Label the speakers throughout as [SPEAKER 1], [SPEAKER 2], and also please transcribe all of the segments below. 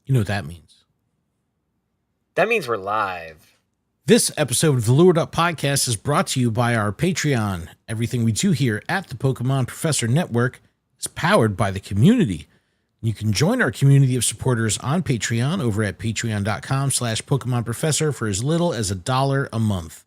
[SPEAKER 1] You know what that means.
[SPEAKER 2] That means we're live.
[SPEAKER 1] This episode of the Lured Up Podcast is brought to you by our Patreon. Everything we do here at the Pokemon Professor Network is powered by the community. You can join our community of supporters on Patreon over at patreon.com/Pokemon Professor for as little as $1 a month.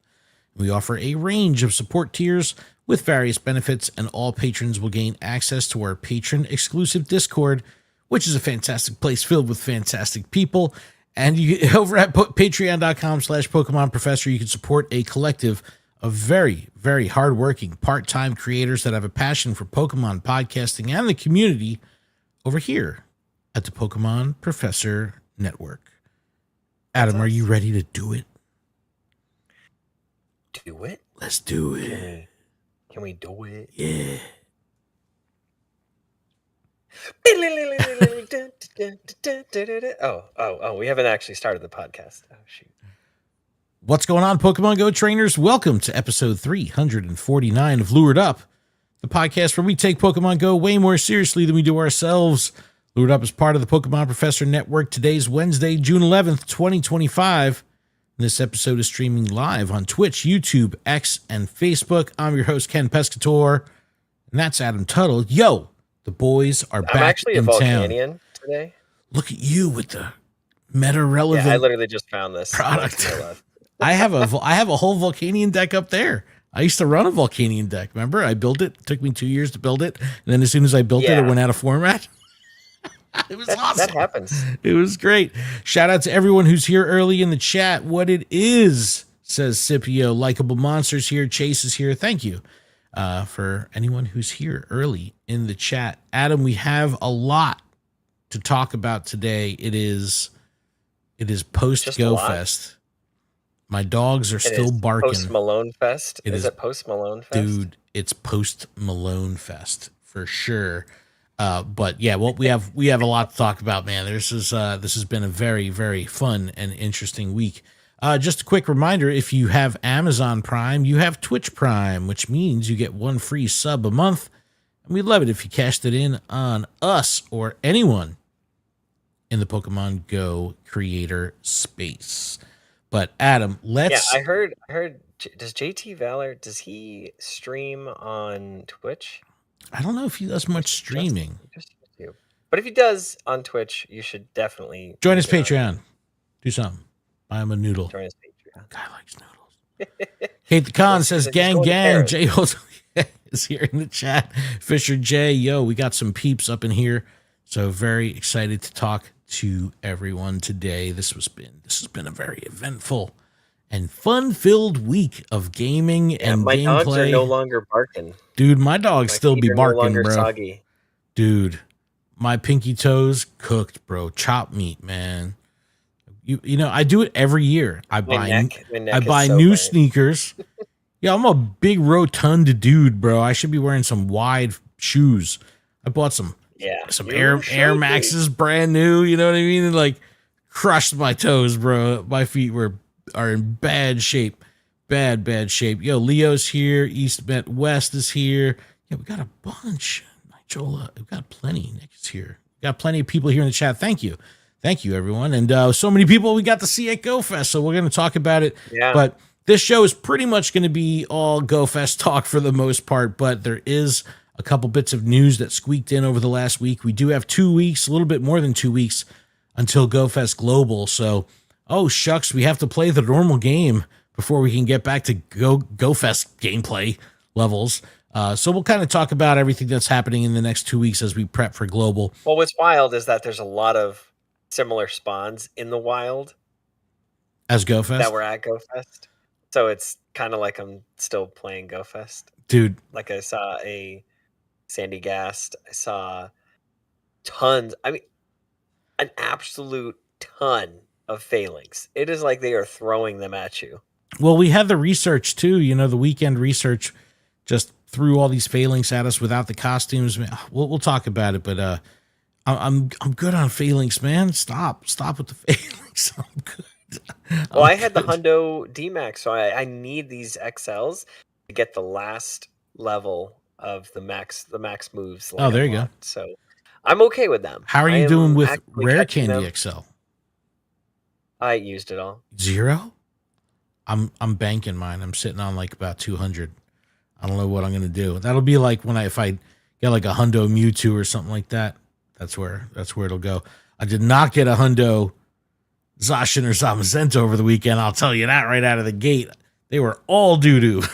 [SPEAKER 1] We offer a range of support tiers with various benefits, and all patrons will gain access to our patron-exclusive Discord, which is a fantastic place filled with fantastic people. And you over at patreon.com/Pokemon Professor, you can support a collective of very, very hardworking part-time creators that have a passion for Pokemon podcasting and the community over here at the Pokemon Professor Network. Adam, are you ready to do it?
[SPEAKER 2] Do it?
[SPEAKER 1] Let's do it.
[SPEAKER 2] Can we do it?
[SPEAKER 1] Yeah.
[SPEAKER 2] Oh, we haven't actually started the podcast. Oh, shoot.
[SPEAKER 1] What's going on, Pokemon Go trainers? Welcome to episode 349 of Lured Up, the podcast where we take Pokemon Go way more seriously than we do ourselves. Lured Up is part of the Pokemon Professor Network. Today's Wednesday, June 11th, 2025. This episode is streaming live on Twitch, YouTube, X, and Facebook. I'm your host, Ken Pescator, and that's Adam Tuttle. Yo, the boys are back in town.
[SPEAKER 2] I'm actually a Volcanion today.
[SPEAKER 1] Look at you with the meta-relevant
[SPEAKER 2] I literally just found this
[SPEAKER 1] product. I have a whole Volcanion deck up there. I used to run a Volcanion deck. Remember? I built it. It took me 2 years to build it. And then as soon as I built it went out of format. It was awesome.
[SPEAKER 2] That happens.
[SPEAKER 1] It was great. Shout out to everyone who's here early in the chat. What it is, says Scipio. Likeable Monsters here. Chase is here. Thank you for anyone who's here early in the chat. Adam, we have a lot to talk about today. It is post Go Fest. My dogs are still barking.
[SPEAKER 2] Post Malone Fest. Is it post Malone Fest?
[SPEAKER 1] Dude, it's post Malone Fest for sure. But yeah, well, we have a lot to talk about, man. This has been a very, very fun and interesting week. Just a quick reminder, if you have Amazon Prime, you have Twitch Prime, which means you get one free sub a month. And we'd love it if you cashed it in on us or anyone in the Pokemon Go creator space. But Adam, let's...
[SPEAKER 2] Yeah, I heard, does JT Valor, does he stream on Twitch?
[SPEAKER 1] I don't know if he does much streaming.
[SPEAKER 2] Just YouTube. But if he does on Twitch, you should definitely...
[SPEAKER 1] Join his Patreon. Do something. Buy him a noodle.
[SPEAKER 2] Join his Patreon.
[SPEAKER 1] Guy likes noodles. Kate the Con says, gang. Jay is here in the chat. Fisher J, yo, we got some peeps up in here. So very excited to talk to everyone today. This has been a very eventful and fun-filled week of gaming and
[SPEAKER 2] my
[SPEAKER 1] gameplay.
[SPEAKER 2] My dogs are no longer barking.
[SPEAKER 1] Dude, my dogs still be barking, bro.
[SPEAKER 2] Soggy.
[SPEAKER 1] Dude, my pinky toes cooked, bro. Chopped meat, man. You know, I do it every year. I buy new sneakers. Yeah, I'm a big rotund dude, bro. I should be wearing some wide shoes. I bought some Air Maxes brand new, you know what I mean? And like crushed my toes, bro. My feet are in bad shape. Bad shape. Yo, Leo's here. East Met West is here. Yeah, we got a bunch. Nichola, we've got plenty. Nick is here. We got plenty of people here in the chat. Thank you, everyone. And so many people we got to see at GoFest, so we're going to talk about it.
[SPEAKER 2] Yeah.
[SPEAKER 1] But this show is pretty much going to be all GoFest talk for the most part, but there is a couple bits of news that squeaked in over the last week. We do have 2 weeks, a little bit more than 2 weeks until GoFest Global. So, oh shucks, we have to play the normal game before we can get back to GoFest gameplay levels. So we'll kind of talk about everything that's happening in the next 2 weeks as we prep for Global.
[SPEAKER 2] Well, what's wild is that there's a lot of similar spawns in the wild
[SPEAKER 1] as GoFest
[SPEAKER 2] that were at GoFest. So it's kind of like I'm still playing GoFest.
[SPEAKER 1] Dude.
[SPEAKER 2] Like I saw a Sandygast. I saw tons. I mean, an absolute ton of failings. It is like they are throwing them at you.
[SPEAKER 1] Well, we had the research too. You know, the weekend research just threw all these failings at us without the costumes. We'll talk about it, but I'm good on failings, man. Stop with the failings. I'm good.
[SPEAKER 2] Well, I had the Hundo DMAX, so I need these XLs to get the last level of the max moves.
[SPEAKER 1] Oh, there you go.
[SPEAKER 2] So I'm okay with them.
[SPEAKER 1] How are you doing with Rare Candy XL?
[SPEAKER 2] I used it all.
[SPEAKER 1] 0? I'm banking mine. I'm sitting on like about 200. I don't know what I'm gonna do. That'll be like if I get like a Hundo Mewtwo or something like that. That's where it'll go. I did not get a Hundo Zacian or Zamazenta over the weekend. I'll tell you that right out of the gate. They were all doo-doo.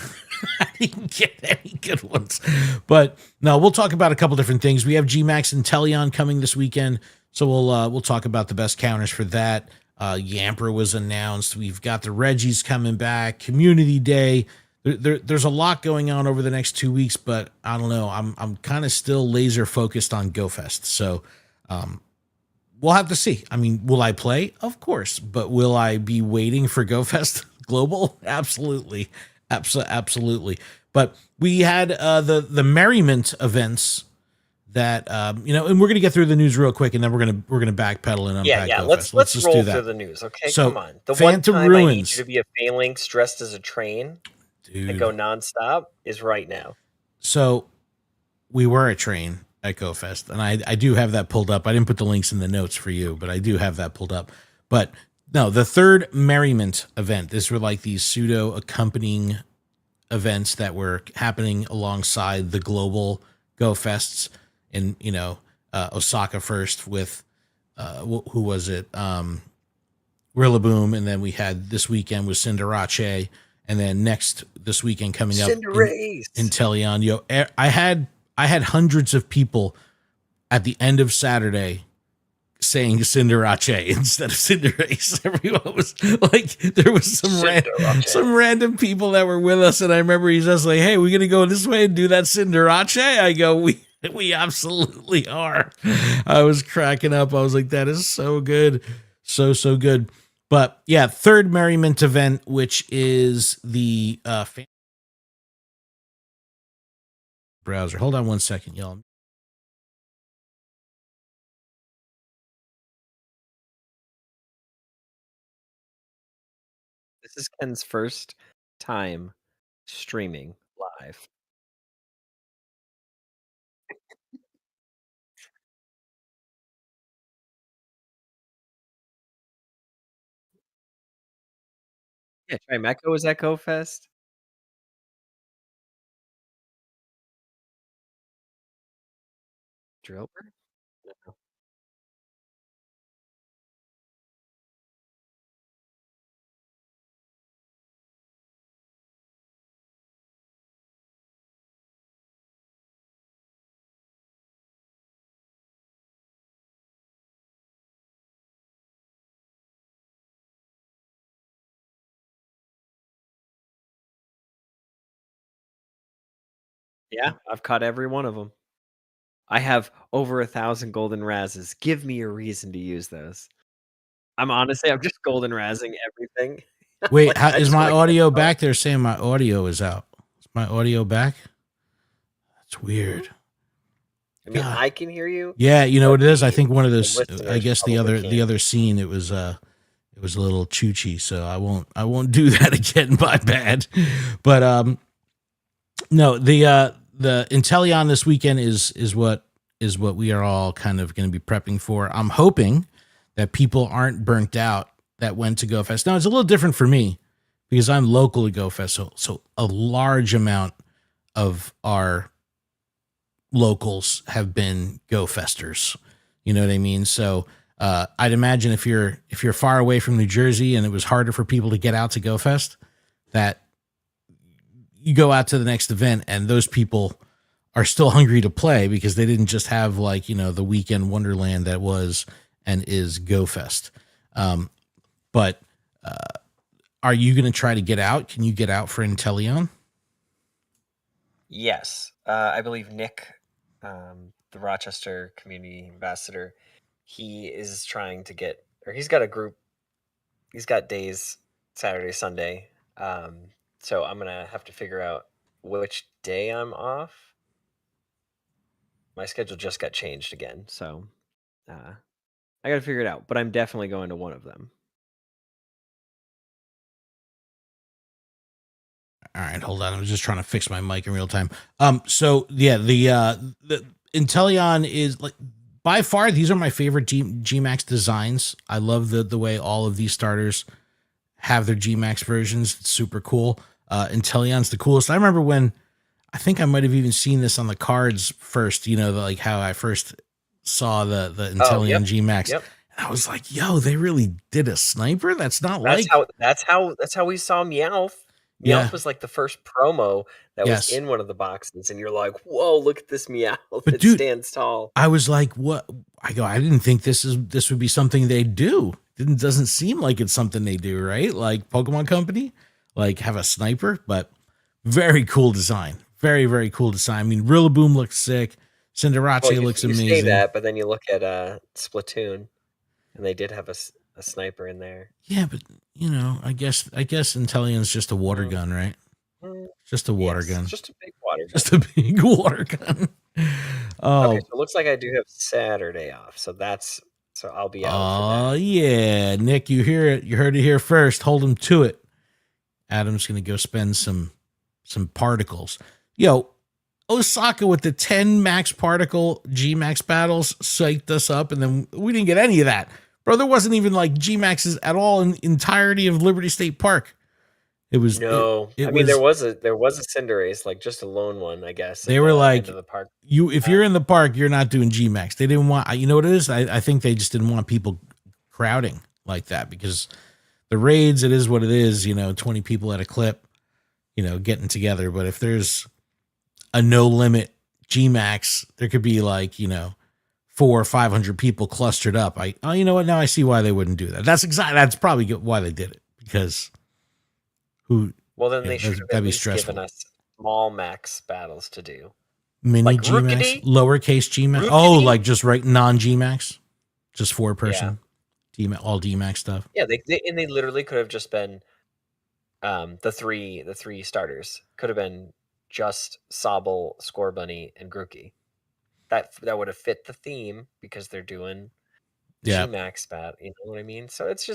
[SPEAKER 1] I didn't get any good ones. But no, we'll talk about a couple different things. We have GMAX Inteleon coming this weekend, so we'll talk about the best counters for that. Yamper was announced. We've got the Regis coming back. Community Day. There's a lot going on over the next 2 weeks, but I don't know. I'm kind of still laser focused on GoFest. So we'll have to see. I mean, will I play? Of course. But will I be waiting for GoFest Global? Absolutely. Absolutely. But we had the merriment events that and we're gonna get through the news real quick, and then we're gonna backpedal and unpack.
[SPEAKER 2] Yeah.
[SPEAKER 1] GoFest.
[SPEAKER 2] Let's
[SPEAKER 1] just
[SPEAKER 2] roll
[SPEAKER 1] do that.
[SPEAKER 2] through the news. Okay,
[SPEAKER 1] So,
[SPEAKER 2] come on. The
[SPEAKER 1] Phantom
[SPEAKER 2] one time I need
[SPEAKER 1] Ruins.
[SPEAKER 2] you to be a phalanx dressed as a train
[SPEAKER 1] Dude.
[SPEAKER 2] and go nonstop is right now.
[SPEAKER 1] So we were a train at GoFest, and I do have that pulled up. I didn't put the links in the notes for you, but I do have that pulled up. But no, the third merriment event. These were like these pseudo accompanying events that were happening alongside the global GoFests in Osaka first with who was it? Rillaboom, and then we had this weekend with Cinderace, and then this weekend coming up Inteleon. I had hundreds of people at the end of Saturday saying Cinderace instead of Cinderace. Everyone was like, there was some random people that were with us, and I remember he's just like, "Hey, we're gonna go this way and do that Cinderace." I go, "We absolutely are." I was cracking up. I was like, "That is so good, so good." But yeah, third merriment event, which is the browser. Hold on one second, y'all.
[SPEAKER 2] This is Ken's first time streaming live. Yeah, Trimeco was at GoFest. Drillbur? No. Yeah, I've caught every one of them. I have over 1,000 golden razzes. Give me a reason to use those. I'm just golden razzing everything.
[SPEAKER 1] Wait,
[SPEAKER 2] Like,
[SPEAKER 1] how,
[SPEAKER 2] I
[SPEAKER 1] is
[SPEAKER 2] just
[SPEAKER 1] my
[SPEAKER 2] wanna
[SPEAKER 1] audio
[SPEAKER 2] catch up.
[SPEAKER 1] back? They're saying my audio is out. Is my audio back? That's weird.
[SPEAKER 2] I mean,
[SPEAKER 1] God.
[SPEAKER 2] I can hear you.
[SPEAKER 1] Yeah, you know
[SPEAKER 2] but
[SPEAKER 1] what it is? I
[SPEAKER 2] the
[SPEAKER 1] think one of
[SPEAKER 2] the
[SPEAKER 1] those. I
[SPEAKER 2] listeners
[SPEAKER 1] guess the
[SPEAKER 2] probably
[SPEAKER 1] other
[SPEAKER 2] can't.
[SPEAKER 1] scene. It was a little choochy, so I won't do that again. My bad. But no, the Inteleon this weekend is what we are all kind of going to be prepping for. I'm hoping that people aren't burnt out that went to GoFest. Now it's a little different for me because I'm local to GoFest, so a large amount of our locals have been GoFesters. You know what I mean? So I'd imagine if you're far away from New Jersey and it was harder for people to get out to GoFest, that you go out to the next event and those people are still hungry to play because they didn't just have the weekend wonderland that was and is GoFest. But are you going to try to get out? Can you get out for Inteleon?
[SPEAKER 2] Yes. I believe Nick, the Rochester community ambassador, he is trying to get, or he's got a group, he's got days, Saturday, Sunday. So I'm going to have to figure out which day I'm off. My schedule just got changed again. So I got to figure it out, but I'm definitely going to one of them.
[SPEAKER 1] All right, hold on. I was just trying to fix my mic in real time. So yeah, the Inteleon is like by far, these are my favorite GMAX designs. I love the way all of these starters have their GMAX versions. It's super cool. Inteleon's the coolest. I remember when, I think I might have even seen this on the cards first, like how I first saw the Inteleon GMAX.
[SPEAKER 2] Yep.
[SPEAKER 1] And I was like, yo, they really did a sniper? That's not
[SPEAKER 2] that's how we saw Meowth. Meowth was like the first promo that was in one of the boxes, and you're like, whoa, look at this Meowth. But dude, stands tall.
[SPEAKER 1] I was like, what? I didn't think this would be something they do. Doesn't seem like it's something they do, right? Like Pokemon Company, like have a sniper, but very cool design. Very, very cool design. I mean, Rillaboom looks sick. Cinderace looks amazing. You say
[SPEAKER 2] that, but then you look at Splatoon, and they did have a sniper in there.
[SPEAKER 1] Yeah, but I guess Inteleon's just a water gun, right? Just a water gun.
[SPEAKER 2] Just a big water gun.
[SPEAKER 1] Just a big water gun.
[SPEAKER 2] Oh, okay, so it looks like I do have Saturday off, so I'll be out. Oh
[SPEAKER 1] yeah, Nick, you hear it? You heard it here first. Hold him to it. Adam's gonna go spend some particles. Yo, Osaka with the 10 max particle GMAX battles psyched us up, and then we didn't get any of that. Bro, there wasn't even like GMAXs at all in entirety of Liberty State Park. It was
[SPEAKER 2] no. I mean, there was a Cinderace, like just a lone one, I guess.
[SPEAKER 1] They were like, the park. If you're in the park, you're not doing GMAX. They didn't want. You know what it is? I think they just didn't want people crowding like that, because the raids, it is what it is. 20 people at a clip, getting together. But if there's a no limit GMAX, there could be like 400 or 500 people clustered up. You know what? Now I see why they wouldn't do that. That's probably why they did it, because.
[SPEAKER 2] Well, then they should have given us small max battles to do.
[SPEAKER 1] Mini like GMAX, lowercase GMAX. Oh, like just non-GMAX, just 4-person, all DMAX stuff.
[SPEAKER 2] Yeah, they literally could have just been the three starters could have been just Sobble, Scorbunny, and Grookey. That would have fit the theme, because they're doing GMAX bat. You know what I mean? So it's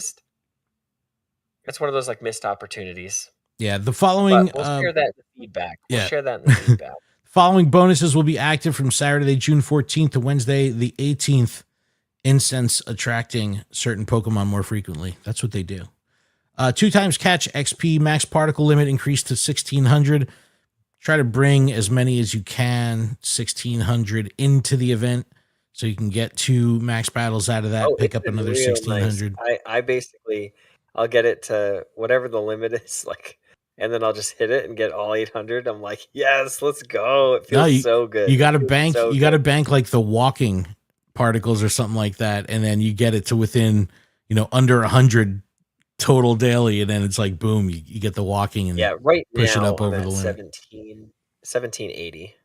[SPEAKER 2] one of those like missed opportunities.
[SPEAKER 1] Yeah, the following.
[SPEAKER 2] But we'll share that in the feedback. Share that in the feedback.
[SPEAKER 1] Following bonuses will be active from Saturday, June 14th to Wednesday, the 18th. Incense attracting certain Pokemon more frequently. That's what they do. 2 times catch XP max particle limit increased to 1,600. Try to bring as many as you can, 1,600, into the event, so you can get 2 max battles out of that. Pick up another 1,600.
[SPEAKER 2] Nice. I basically. I'll get it to whatever the limit is, like, and then I'll just hit it and get all 800. I'm like, yes, let's go. It feels so good.
[SPEAKER 1] You got to bank. You got to bank like the walking particles or something like that, and then you get it to within, under 100 total daily, and then it's like boom, you get the walking and push it up over the limit.
[SPEAKER 2] 1780.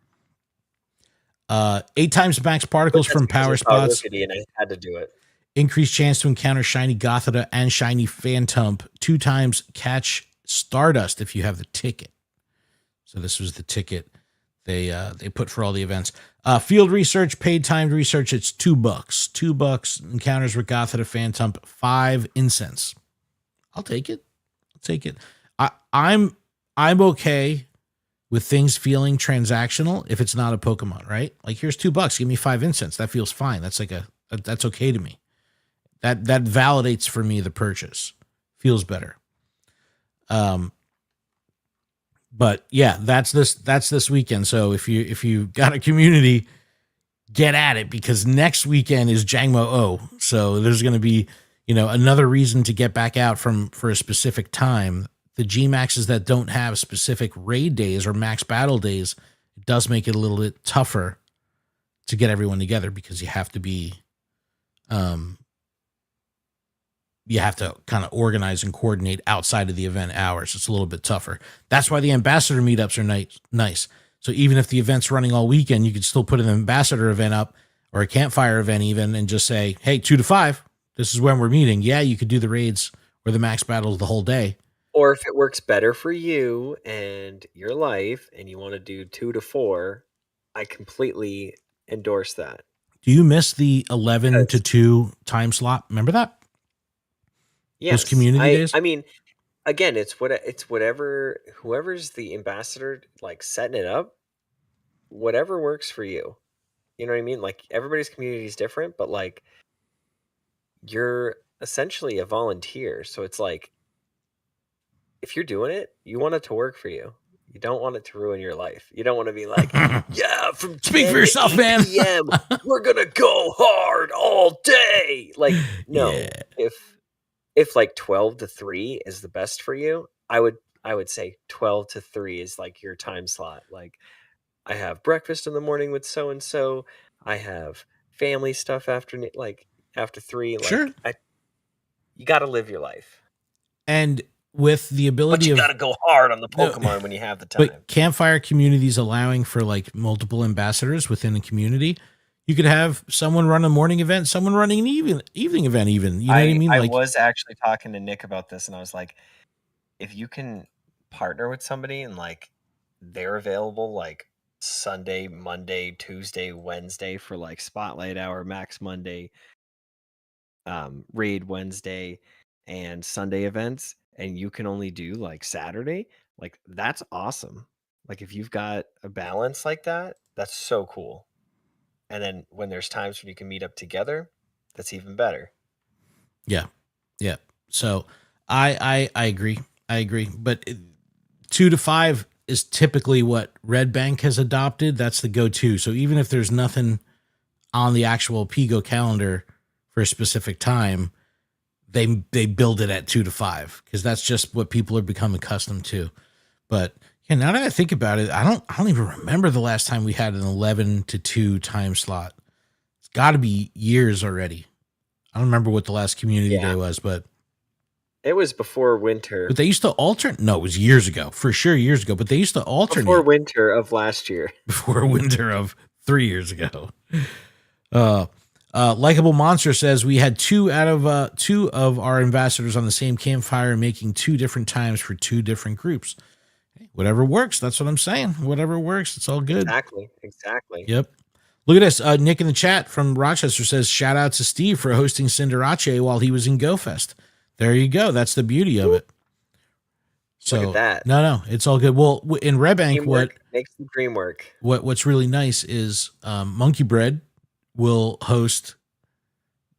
[SPEAKER 1] 8 times max particles from power spots.
[SPEAKER 2] And I had to do it.
[SPEAKER 1] Increased chance to encounter shiny Gothita and shiny Phantump. 2 times catch Stardust if you have the ticket. So this was the ticket they put for all the events. Field research, paid timed research. It's $2. $2 encounters with Gothita, Phantump, 5 incense. I'll take it. I'm okay with things feeling transactional if it's not a Pokemon, right? Like, here's $2. Give me 5 incense. That feels fine. That's that's okay to me. That validates for me the purchase. Feels better. But yeah, that's this weekend. So if you got a community, get at it, because next weekend is Jangmo-o. So there's going to be, another reason to get back out for a specific time. The GMAXs that don't have specific raid days or max battle days, it does make it a little bit tougher to get everyone together, because you have to be, you have to kind of organize and coordinate outside of the event hours. It's a little bit tougher. That's why the ambassador meetups are nice. So even if the event's running all weekend, you could still put an ambassador event up, or a campfire event even, and just say, hey, 2 to 5, this is when we're meeting. Yeah, you could do the raids or the max battles the whole day.
[SPEAKER 2] Or if it works better for you and your life, and you want to do 2 to 4, I completely endorse that.
[SPEAKER 1] Do you miss the 11 to 2 time slot? Remember that?
[SPEAKER 2] Yes.
[SPEAKER 1] Those community days?
[SPEAKER 2] I mean, again, it's whatever, whoever's the ambassador, like setting it up, whatever works for you. You know what I mean? Like everybody's community is different, but like you're essentially a volunteer. So it's like if you're doing it, you want it to work for you. You don't want it to ruin your life. You don't want to be like, yeah, from
[SPEAKER 1] Speak
[SPEAKER 2] 10
[SPEAKER 1] for yourself,
[SPEAKER 2] to 8
[SPEAKER 1] man.
[SPEAKER 2] p.m. we're gonna go hard all day. Like, no.
[SPEAKER 1] Yeah.
[SPEAKER 2] If like 12 to 3 is the best for you, I would say 12 to 3 is like your time slot. Like I have breakfast in the morning with so and so. I have family stuff after 3.
[SPEAKER 1] Sure.
[SPEAKER 2] Like you got to live your life.
[SPEAKER 1] And with the ability
[SPEAKER 2] But you got to go hard on the Pokemon when you have the time.
[SPEAKER 1] But campfire communities allowing for like multiple ambassadors within a community, you could have someone run a morning event, someone running an evening event. Even you know what I mean?
[SPEAKER 2] I
[SPEAKER 1] Like,
[SPEAKER 2] was actually talking to Nick about this, and I was like, if you can partner with somebody and like they're available like Sunday, Monday, Tuesday, Wednesday for like Spotlight Hour, Max Monday, Raid Wednesday, and Sunday events, and you can only do like Saturday, like that's awesome. Like if you've got a balance like that, that's so cool. And then when there's times when you can meet up together, that's even better.
[SPEAKER 1] yeah. So I agree. But 2 to 5 is typically what Red Bank has adopted. That's the go-to. So even if there's nothing on the actual Pigo calendar for a specific time, they build it at 2 to 5 because that's just what people are becoming accustomed to. But yeah, now that I think about it, I don't even remember the last time we had an 11 to 2 time slot. It's got to be years already. I don't remember what the last community day was, but
[SPEAKER 2] it was before winter.
[SPEAKER 1] But they used to alternate. No, it was years ago, for sure, years ago. But they used to alternate
[SPEAKER 2] before winter of last year.
[SPEAKER 1] Before winter of 3 years ago. Likeable Monster says we had two of our ambassadors on the same campfire making 2 different times for 2 different groups. Hey, whatever works. That's what I'm saying. Whatever works. It's all good.
[SPEAKER 2] Exactly.
[SPEAKER 1] Yep. Look at this. Nick in the chat from Rochester says, shout out to Steve for hosting Cinderace while he was in GoFest. There you go. That's the beauty of it. So
[SPEAKER 2] look at that.
[SPEAKER 1] No, it's all good. Well, in Red Bank, what
[SPEAKER 2] makes the dream work?
[SPEAKER 1] What's really nice is Monkey Bread will host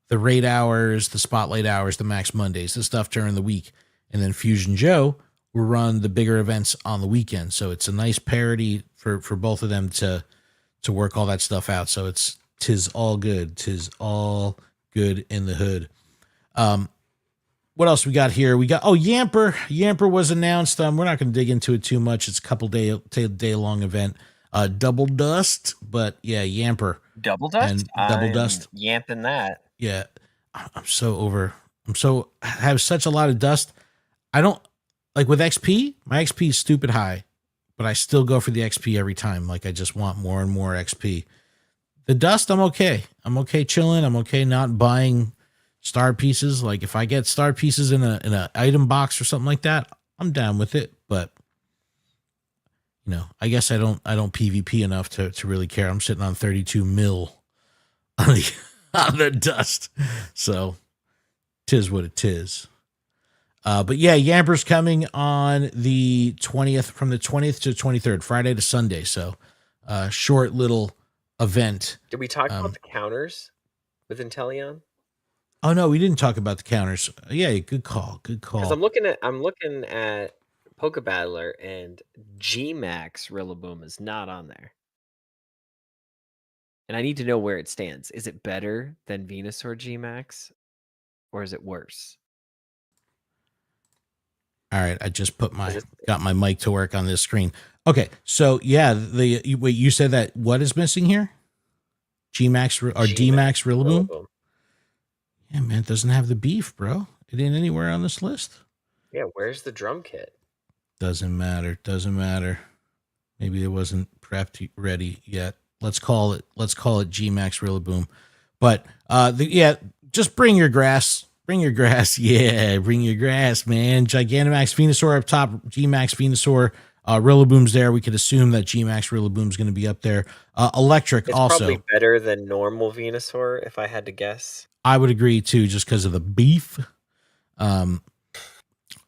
[SPEAKER 1] the raid hours, the spotlight hours, the Max Mondays, the stuff during the week, and then Fusion Joe will run the bigger events on the weekend. So it's a nice parity for both of them to work all that stuff out. So tis all good. Tis all good in the hood. What else we got here? We got Yamper. Yamper was announced. We're not going to dig into it too much. It's a couple day long event. Double Dust, but yeah, Yamper.
[SPEAKER 2] Double Dust.
[SPEAKER 1] Double Dust.
[SPEAKER 2] Yamping that.
[SPEAKER 1] Yeah, I have such a lot of dust. I don't like with XP. My XP is stupid high, but I still go for the XP every time. Like I just want more and more XP. The dust, I'm okay. I'm okay chilling. I'm okay not buying star pieces. Like if I get star pieces in a item box or something like that, I'm down with it. But you know, I guess I don't PvP enough to really care. I'm sitting on 32 mil on the dust. So tis what it is. But yeah, Yamper's coming on the 20th, from the 20th to 23rd, Friday to Sunday. So short little event.
[SPEAKER 2] Did we talk about the counters with Inteleon?
[SPEAKER 1] Oh no, we didn't talk about the counters. Yeah, good call. Because
[SPEAKER 2] I'm looking at Pokebattler, and GMAX Rillaboom is not on there. And I need to know where it stands. Is it better than Venusaur GMAX, or is it worse?
[SPEAKER 1] All right, I just got my mic to work on this screen. Okay, so yeah, wait, you said that what is missing here? GMAX or DMAX Rillaboom? Yeah, man, it doesn't have the beef, bro. It ain't anywhere on this list.
[SPEAKER 2] Yeah, where's the drum kit?
[SPEAKER 1] Doesn't matter. Maybe it wasn't prepped ready yet. Let's call it GMAX Rillaboom. But just bring your grass. Yeah, bring your grass, man. Gigantamax Venusaur up top, GMAX Venusaur. Rillaboom's there. We could assume that GMAX Rillaboom's going to be up there. Electric
[SPEAKER 2] it's
[SPEAKER 1] also.
[SPEAKER 2] Probably better than normal Venusaur, if I had to guess.
[SPEAKER 1] I would agree too, just because of the beef.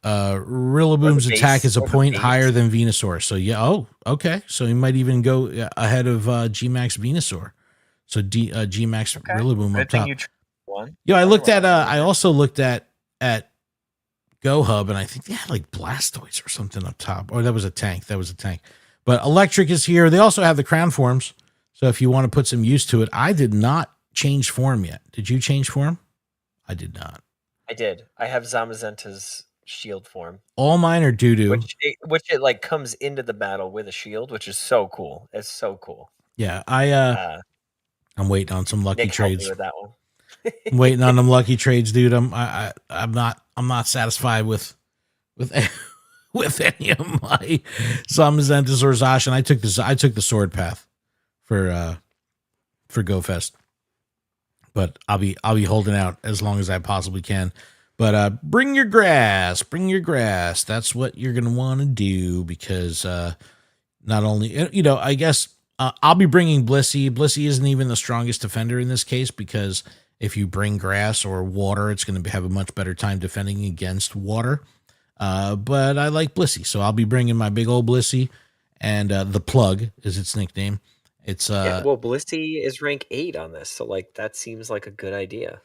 [SPEAKER 1] Rillaboom's attack is a point higher than Venusaur. So yeah. Oh, okay. So he might even go ahead of GMAX Venusaur. So GMAX Rillaboom up
[SPEAKER 2] Good thing
[SPEAKER 1] top.
[SPEAKER 2] you tried one.
[SPEAKER 1] Yeah, I looked at
[SPEAKER 2] Otherwise,
[SPEAKER 1] I also looked at Go Hub, and I think they had like Blastoise or something up top. Or that was a tank. But electric is here. They also have the crown forms. So if you want to put some use to it, I did not change form yet. Did you change form? I did not.
[SPEAKER 2] I did. I have Zamazenta's shield form.
[SPEAKER 1] All mine are doo-doo.
[SPEAKER 2] Which it like comes into the battle with a shield, which is so cool. It's so cool.
[SPEAKER 1] Yeah, I'm waiting on some lucky
[SPEAKER 2] Nick helped
[SPEAKER 1] trades.
[SPEAKER 2] me with that one.
[SPEAKER 1] I'm waiting on them lucky trades, dude. I'm not satisfied with with any of my Zamazentas or Zash, and I took the sword path for GoFest. But I'll be holding out as long as I possibly can. But bring your grass. That's what you're gonna want to do, because not only, I guess I'll be bringing Blissey. Blissey isn't even the strongest defender in this case, because if you bring grass or water, it's going to have a much better time defending against water. But I like Blissey, so I'll be bringing my big old Blissey, and the Plug is its nickname. It's
[SPEAKER 2] well, Blissey is rank 8 on this, so like that seems like a good idea.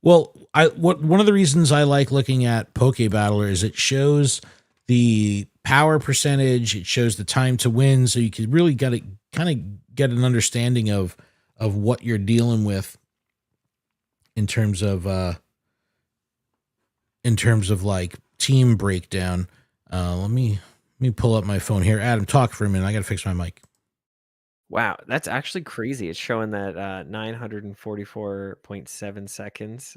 [SPEAKER 1] Well, one of the reasons I like looking at Pokebattler is it shows the power percentage, it shows the time to win, so you can really kind of get an understanding of what you're dealing with in terms of like team breakdown. Let me pull up my phone here. Adam, talk for a minute. I got to fix my mic.
[SPEAKER 2] Wow, that's actually crazy. It's showing that 944.7 seconds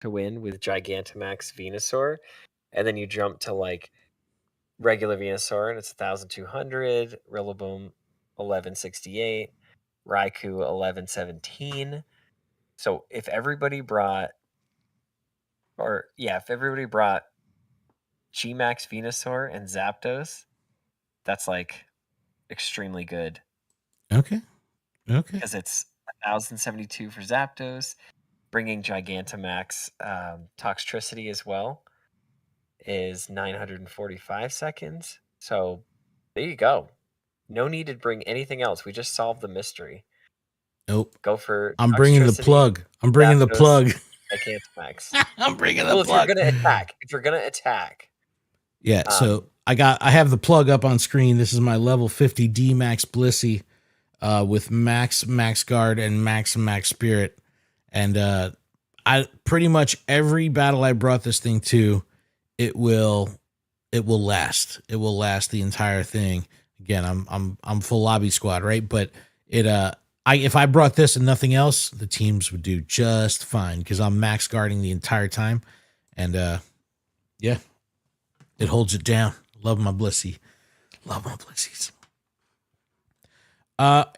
[SPEAKER 2] to win with Gigantamax Venusaur, and then you jump to like regular Venusaur, and it's 1,200. Rillaboom 1168. Raikou 1117. So if everybody brought GMAX Venusaur and Zapdos, that's like extremely good.
[SPEAKER 1] Okay.
[SPEAKER 2] Because it's 1,072 for Zapdos. Bringing Gigantamax Toxtricity as well is 945 seconds. So there you go. No need to bring anything else. We just solved the mystery.
[SPEAKER 1] Nope.
[SPEAKER 2] Go for
[SPEAKER 1] I'm bringing the Plug.
[SPEAKER 2] Gigantamax.
[SPEAKER 1] I'm bringing the Plug.
[SPEAKER 2] If you're gonna attack.
[SPEAKER 1] Yeah, so I have the Plug up on screen. This is my level 50 D-Max Blissey with Max Guard and Max Spirit. And I pretty much every battle I brought this thing to, it will last. It will last the entire thing. Again, I'm full lobby squad, right? But if I brought this and nothing else, the teams would do just fine, because I'm max guarding the entire time. And yeah, it holds it down. Love my Blissey. Love my Blisseys.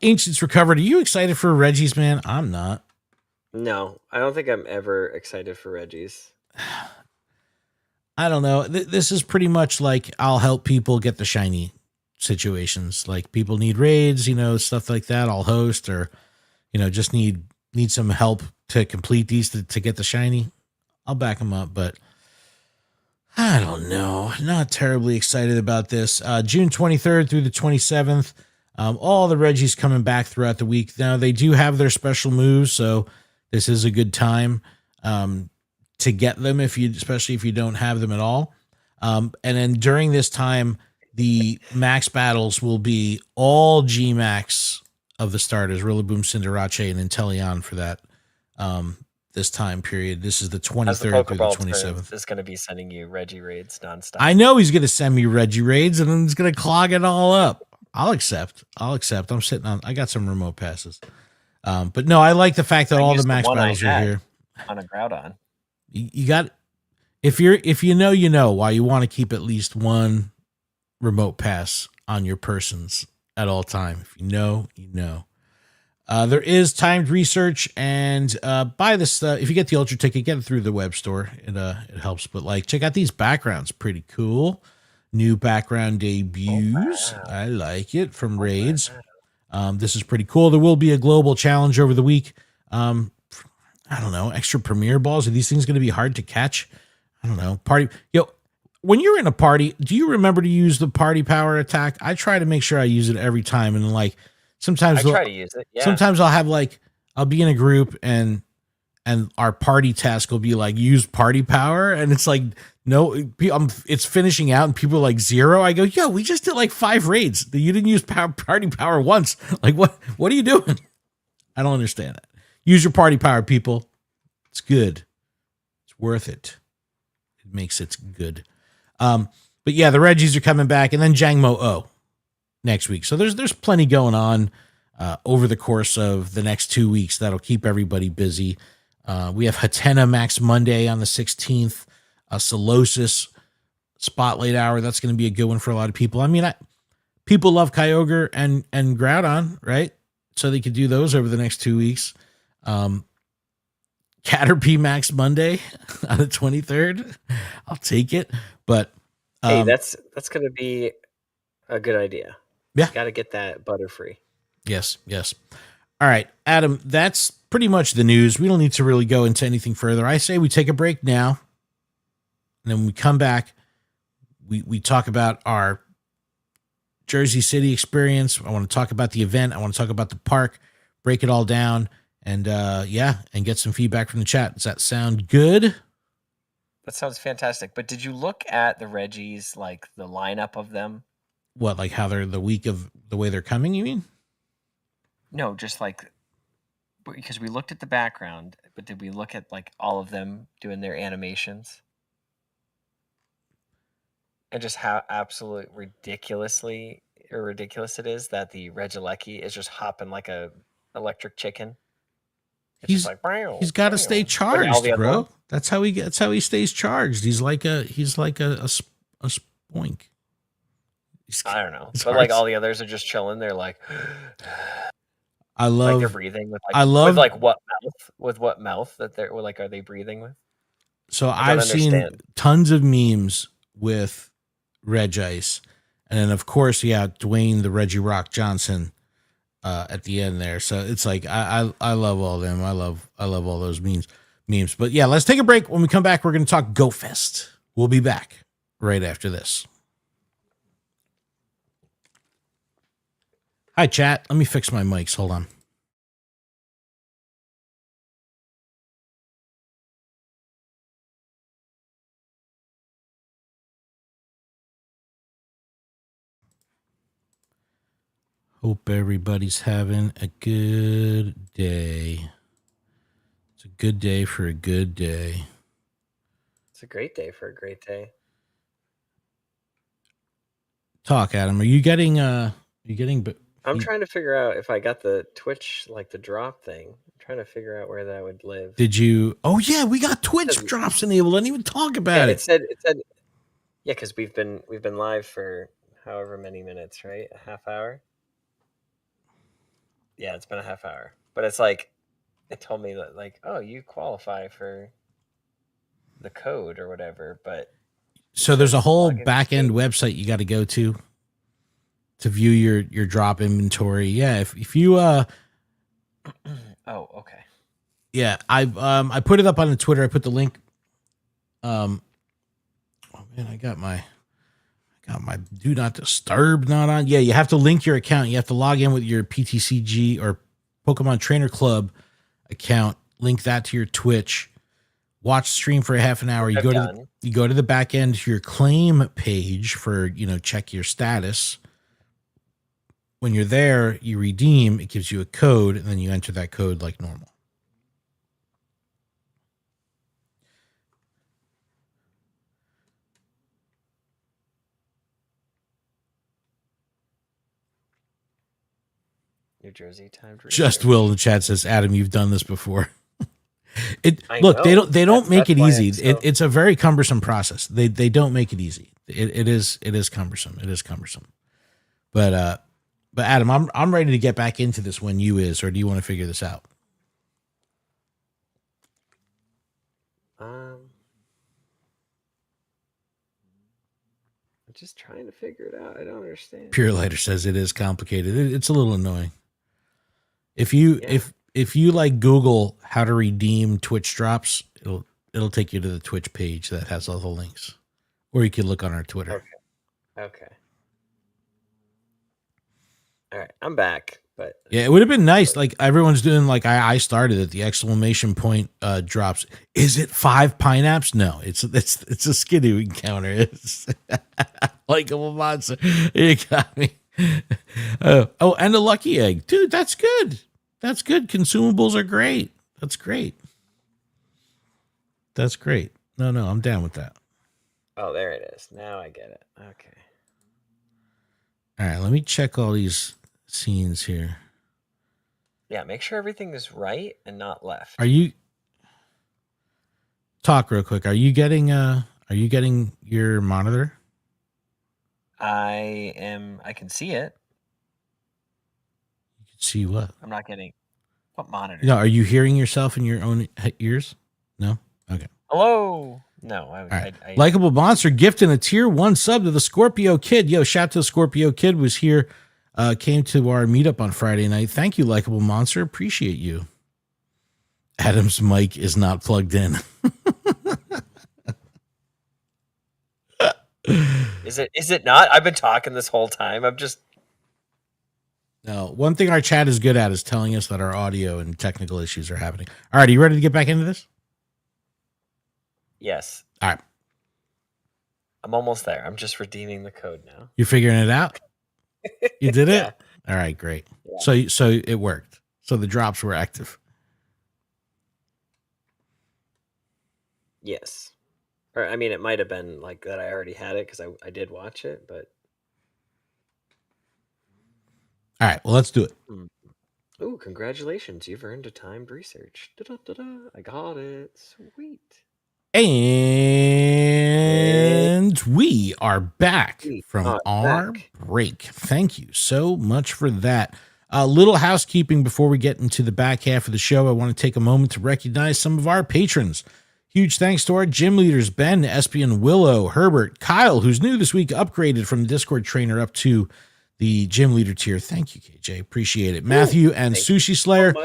[SPEAKER 1] Ancients recovered. Are you excited for Regi's, man? I'm not.
[SPEAKER 2] No, I don't think I'm ever excited for Regi's.
[SPEAKER 1] I don't know. This is pretty much like I'll help people get the shiny situations. Like people need raids, stuff like that. I'll host, or just need some help to complete these to get the shiny. I'll back them up, but I don't know. Not terribly excited about this. June 23rd through the 27th. All the Regis coming back throughout the week. Now they do have their special moves, so this is a good time to get them, especially if you don't have them at all. And then during this time, the max battles will be all GMAX of the starters, Rillaboom, Cinderace, and Inteleon for that this time period. This is the 23rd through the 27th.
[SPEAKER 2] Is going to be sending you Regi Raids nonstop.
[SPEAKER 1] I know he's going to send me Regi Raids, and then he's going to clog it all up. I'll accept. I got some remote passes. But no, I like the fact that all the max battles are here.
[SPEAKER 2] On a Groudon.
[SPEAKER 1] You got, if you know why you want to keep at least one remote pass on your persons at all time. If you know. There is timed research, and buy this. If you get the Ultra ticket, get it through the web store. It helps. But check out these backgrounds. Pretty cool. New background debuts. Oh, wow. I like it from Raids. Wow. This is pretty cool. There will be a global challenge over the week. I don't know, extra premier balls. Are these things going to be hard to catch? I don't know. Party, when you're in a party, do you remember to use the party power attack? I try to make sure I use it every time, and sometimes
[SPEAKER 2] I try to use it. Yeah.
[SPEAKER 1] Sometimes I'll have I'll be in a group and our party task will be like use party power, and it's like no, it's finishing out and people are like 0. I go, yo, we just did like 5 raids. You didn't use party power once. Like what are you doing? I don't understand it. Use your party power, people. It's good. It's worth it. It makes it good. But yeah, the Regis are coming back, and then Jangmo-o next week. So there's plenty going on over the course of the next 2 weeks that'll keep everybody busy. We have Hatena Max Monday on the 16th, Solosis Spotlight Hour. That's going to be a good one for a lot of people. I mean, people love Kyogre and Groudon, right? So they could do those over the next 2 weeks. Caterpie Max Monday on the 23rd. I'll take it. But
[SPEAKER 2] hey, that's going to be a good idea.
[SPEAKER 1] Yeah.
[SPEAKER 2] Got to get that Butterfree.
[SPEAKER 1] Yes. All right, Adam, that's pretty much the news. We don't need to really go into anything further. I say we take a break now, and then when we come back, we talk about our Jersey City experience. I want to talk about the event. I want to talk about the park, break it all down, and and get some feedback from the chat. Does that sound good?
[SPEAKER 2] That sounds fantastic. But did you look at the Regis, like the lineup of them?
[SPEAKER 1] What, like how they're the week of the way they're coming, you mean?
[SPEAKER 2] No, just like, because we looked at the background, but did we look at like all of them doing their animations? And just how absolutely ridiculous it is that the Regieleki is just hopping like a electric chicken. It's
[SPEAKER 1] he's
[SPEAKER 2] like,
[SPEAKER 1] he's got to stay charged, bro. That's how he stays charged. He's like a spoink.
[SPEAKER 2] I don't know, but like all the others are just chilling. They're like,
[SPEAKER 1] I love.
[SPEAKER 2] Like they're breathing with. Like, with like what mouth? With what mouth that they're like? Are they breathing with?
[SPEAKER 1] So I've seen tons of memes with Regice, and then of course, Dwayne the Reggie Rock Johnson at the end there. So it's like I love all them. I love all those memes. But yeah, let's take a break. When we come back, we're going to talk Go Fest. We'll be back right after this. Hi, chat. Let me fix my mics. Hold on. Hope everybody's having a good day. It's a good day for a good day.
[SPEAKER 2] It's a great day for a great day.
[SPEAKER 1] Talk, Adam. Are you getting
[SPEAKER 2] I'm trying to figure out if I got the Twitch, like the drop thing. I'm trying to figure out where that would live.
[SPEAKER 1] Did you? Oh yeah, we got Twitch drops enabled. I didn't even talk about it.
[SPEAKER 2] It said, yeah, because we've been live for however many minutes, right? A half hour. Yeah, it's been a half hour, but it's like it told me that like, oh, you qualify for the code or whatever. But
[SPEAKER 1] so there's a whole back end website you got to go to view your drop inventory. Yeah, if you
[SPEAKER 2] oh, okay.
[SPEAKER 1] Yeah, I put it up on the Twitter. I put the link. Oh man, I got my do not disturb not on. Yeah, you have to link your account. You have to log in with your PTCG or Pokemon Trainer Club account. Link that to your Twitch. Watch stream for a half an hour. You go to the back end to your claim page for check your status. When you're there, you redeem. It gives you a code, and then you enter that code like normal.
[SPEAKER 2] New Jersey time.
[SPEAKER 1] Just Will in the chat says, Adam, you've done this before. They don't make it easy. It's a very cumbersome process. They don't make it easy. It is cumbersome. It is cumbersome. But Adam, I'm ready to get back into this when you is, or do you want to figure this out?
[SPEAKER 2] I'm just trying to figure it out. I don't understand.
[SPEAKER 1] Pure Lighter says it is complicated. It's a little annoying. If you like Google how to redeem Twitch drops, it'll take you to the Twitch page that has all the links, or you can look on our Twitter.
[SPEAKER 2] Okay. All right, I'm back. But
[SPEAKER 1] Yeah, it would have been nice. Like everyone's doing, like I started it. The exclamation point drops. Is it 5 pineapples? No, it's a skinny encounter. It's like a monster. You got me. Oh, and a lucky egg, dude. That's good. That's good. Consumables are great. That's great. That's great. No, I'm down with that.
[SPEAKER 2] Oh, there it is. Now I get it. Okay.
[SPEAKER 1] All right, let me check all these scenes here.
[SPEAKER 2] Yeah, make sure everything is right and not left.
[SPEAKER 1] Are you talk real quick? Are you getting your monitor?
[SPEAKER 2] I can see it.
[SPEAKER 1] You can see what?
[SPEAKER 2] I'm not getting what monitor?
[SPEAKER 1] No, are you hearing yourself in your own ears? No? Okay.
[SPEAKER 2] Hello. No,
[SPEAKER 1] All right.
[SPEAKER 2] I
[SPEAKER 1] Likeable Monster gifting a tier 1 sub to the Scorpio Kid. Yo, shout to the Scorpio Kid, was here, came to our meetup on Friday night. Thank you, Likeable Monster. Appreciate you. Adam's mic is not plugged in.
[SPEAKER 2] Is it not? I've been talking this whole time. I'm just
[SPEAKER 1] No, one thing our chat is good at is telling us that our audio and technical issues are happening. All right, are you ready to get back into this?
[SPEAKER 2] Yes.
[SPEAKER 1] All right.
[SPEAKER 2] I'm almost there. I'm just redeeming the code now.
[SPEAKER 1] You're figuring it out? You did it?
[SPEAKER 2] Yeah.
[SPEAKER 1] All right, great.
[SPEAKER 2] Yeah.
[SPEAKER 1] So it worked. So the drops were active.
[SPEAKER 2] Yes. Or I mean, it might have been like that. I already had it because I did watch it, but
[SPEAKER 1] All right, well, let's do it.
[SPEAKER 2] ooh, congratulations! You've earned a timed research. Da-da-da-da. I got it. Sweet.
[SPEAKER 1] And we are back from our
[SPEAKER 2] back.
[SPEAKER 1] break. Thank you so much for that. A little housekeeping before we get into the back half of the show. I want to take a moment to recognize some of our patrons. Huge thanks to our gym leaders, Ben, Espion, Willow, Herbert, Kyle, who's new this week, upgraded from Discord trainer up to the gym leader tier. Thank you, KJ. Appreciate it. Matthew and Sushi Slayer.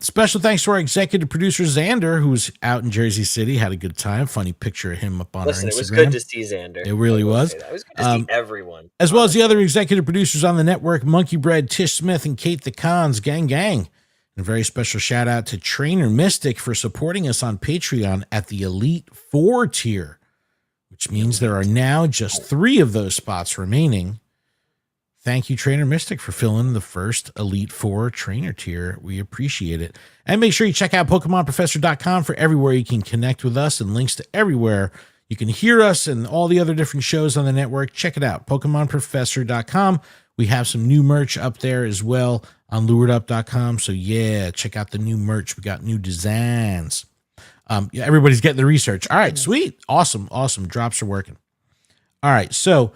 [SPEAKER 1] Special thanks to our executive producer, Xander, who's out in Jersey City. Had a good time. Funny picture of him up on our Instagram.
[SPEAKER 2] It was good to see Xander.
[SPEAKER 1] It really was.
[SPEAKER 2] It was good to see everyone.
[SPEAKER 1] As well as the other executive producers on the network, Monkey Bread, Tish Smith, and Kate the Cons. Gang. And a very special shout out to Trainer Mystic for supporting us on Patreon at the Elite 4 tier, which means there are now just 3 of those spots remaining. Thank you, Trainer Mystic, for filling the first Elite 4 trainer tier. We appreciate it. And make sure you check out PokemonProfessor.com for everywhere you can connect with us and links to everywhere you can hear us and all the other different shows on the network. Check it out, PokemonProfessor.com. We have some new merch up there as well on LuredUp.com. So, yeah, check out the new merch. We got new designs. Yeah, everybody's getting the research. All right, sweet. Awesome. Drops are working. All right, so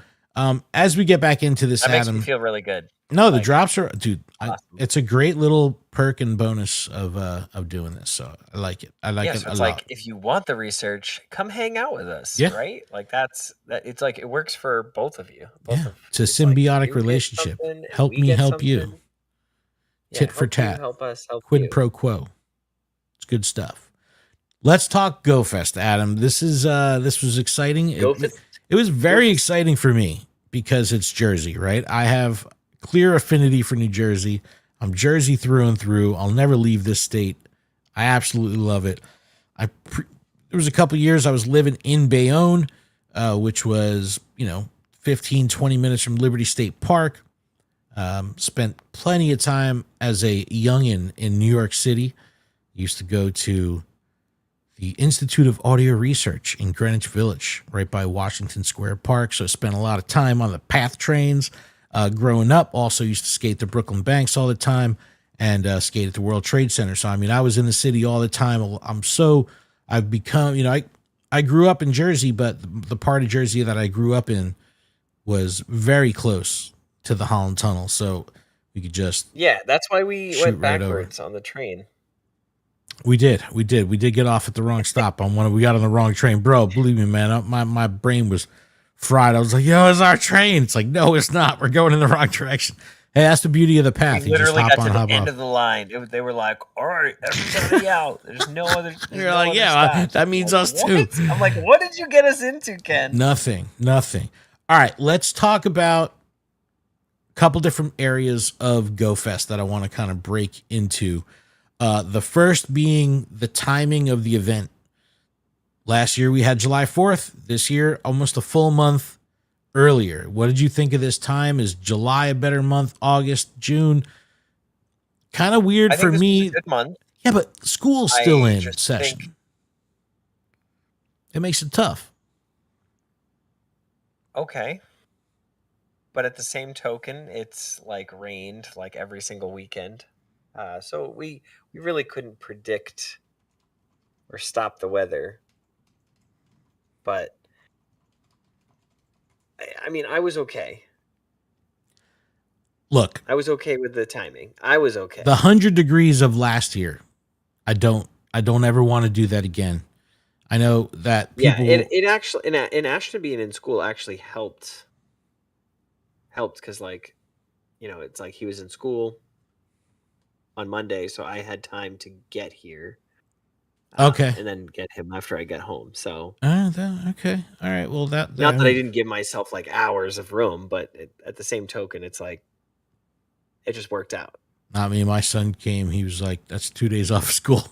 [SPEAKER 1] as we get back into this,
[SPEAKER 2] that makes
[SPEAKER 1] Adam,
[SPEAKER 2] me feel really good.
[SPEAKER 1] No, the drops are, dude.
[SPEAKER 2] Awesome.
[SPEAKER 1] It's a great little perk and bonus of doing this. So I like it. I like it
[SPEAKER 2] so
[SPEAKER 1] a
[SPEAKER 2] it's
[SPEAKER 1] lot.
[SPEAKER 2] like if you want the research, come hang out with us. Yeah. Right? Like that's that. It's like it works for both of you.
[SPEAKER 1] It's a symbiotic relationship. Help me, help you. Tit for tat.
[SPEAKER 2] Help us. Help
[SPEAKER 1] Quid
[SPEAKER 2] you.
[SPEAKER 1] pro quo. It's good stuff. Let's talk GoFest, Adam. This was exciting. It was very exciting for me because it's Jersey, right? I have clear affinity for New Jersey. I'm Jersey through and through. I'll never leave this state. I absolutely love it. There was a couple years I was living in Bayonne, which was, 15, 20 minutes from Liberty State Park. Spent plenty of time as a youngin' in New York City. Used to go to the Institute of Audio Research in Greenwich Village, right by Washington Square Park. So I spent a lot of time on the PATH trains. Growing up, also used to skate the Brooklyn Banks all the time and skate at the World Trade Center. So, I was in the city all the time. I've become, I grew up in Jersey, but the part of Jersey that I grew up in was very close to the Holland Tunnel. So we could just.
[SPEAKER 2] Yeah, that's why we went backwards on the train.
[SPEAKER 1] We did get off at the wrong stop on one. We got on the wrong train, bro. Believe me, man. My brain was fried. I was like, "Yo, it's our train." It's like, no, it's not. We're going in the wrong direction. Hey, that's the beauty of the path.
[SPEAKER 2] We literally got to the end of the line. They were like, "All right, everybody out. There's no other."
[SPEAKER 1] You're like, "Yeah, that means us too."
[SPEAKER 2] I'm like, "What did you get us into, Ken?"
[SPEAKER 1] Nothing. All right, let's talk about couple different areas of Go Fest that I want to kind of break into. The first being the timing of the event. Last year we had July 4th. This year, almost a full month earlier. What did you think of this time? Is July a better month? August, June? Kind of weird for me.
[SPEAKER 2] A good month.
[SPEAKER 1] Yeah, but school's still in session. It makes it tough.
[SPEAKER 2] Okay. But at the same token, it's like rained like every single weekend. So we really couldn't predict or stop the weather. But I mean, I was okay.
[SPEAKER 1] Look,
[SPEAKER 2] I was okay with the timing. I was okay.
[SPEAKER 1] The 100 degrees of last year, I don't ever want to do that again. I know that people.
[SPEAKER 2] Yeah, it actually in Ashton being in school actually helped because, like, you know, it's like he was in school on Monday, so I had time to get here.
[SPEAKER 1] Okay.
[SPEAKER 2] And then get him after I get home. So
[SPEAKER 1] okay, all right. Well, not
[SPEAKER 2] that I didn't give myself like hours of room, but at the same token, it's like it just worked out.
[SPEAKER 1] I mean, my son came. He was like, "That's 2 days off of school."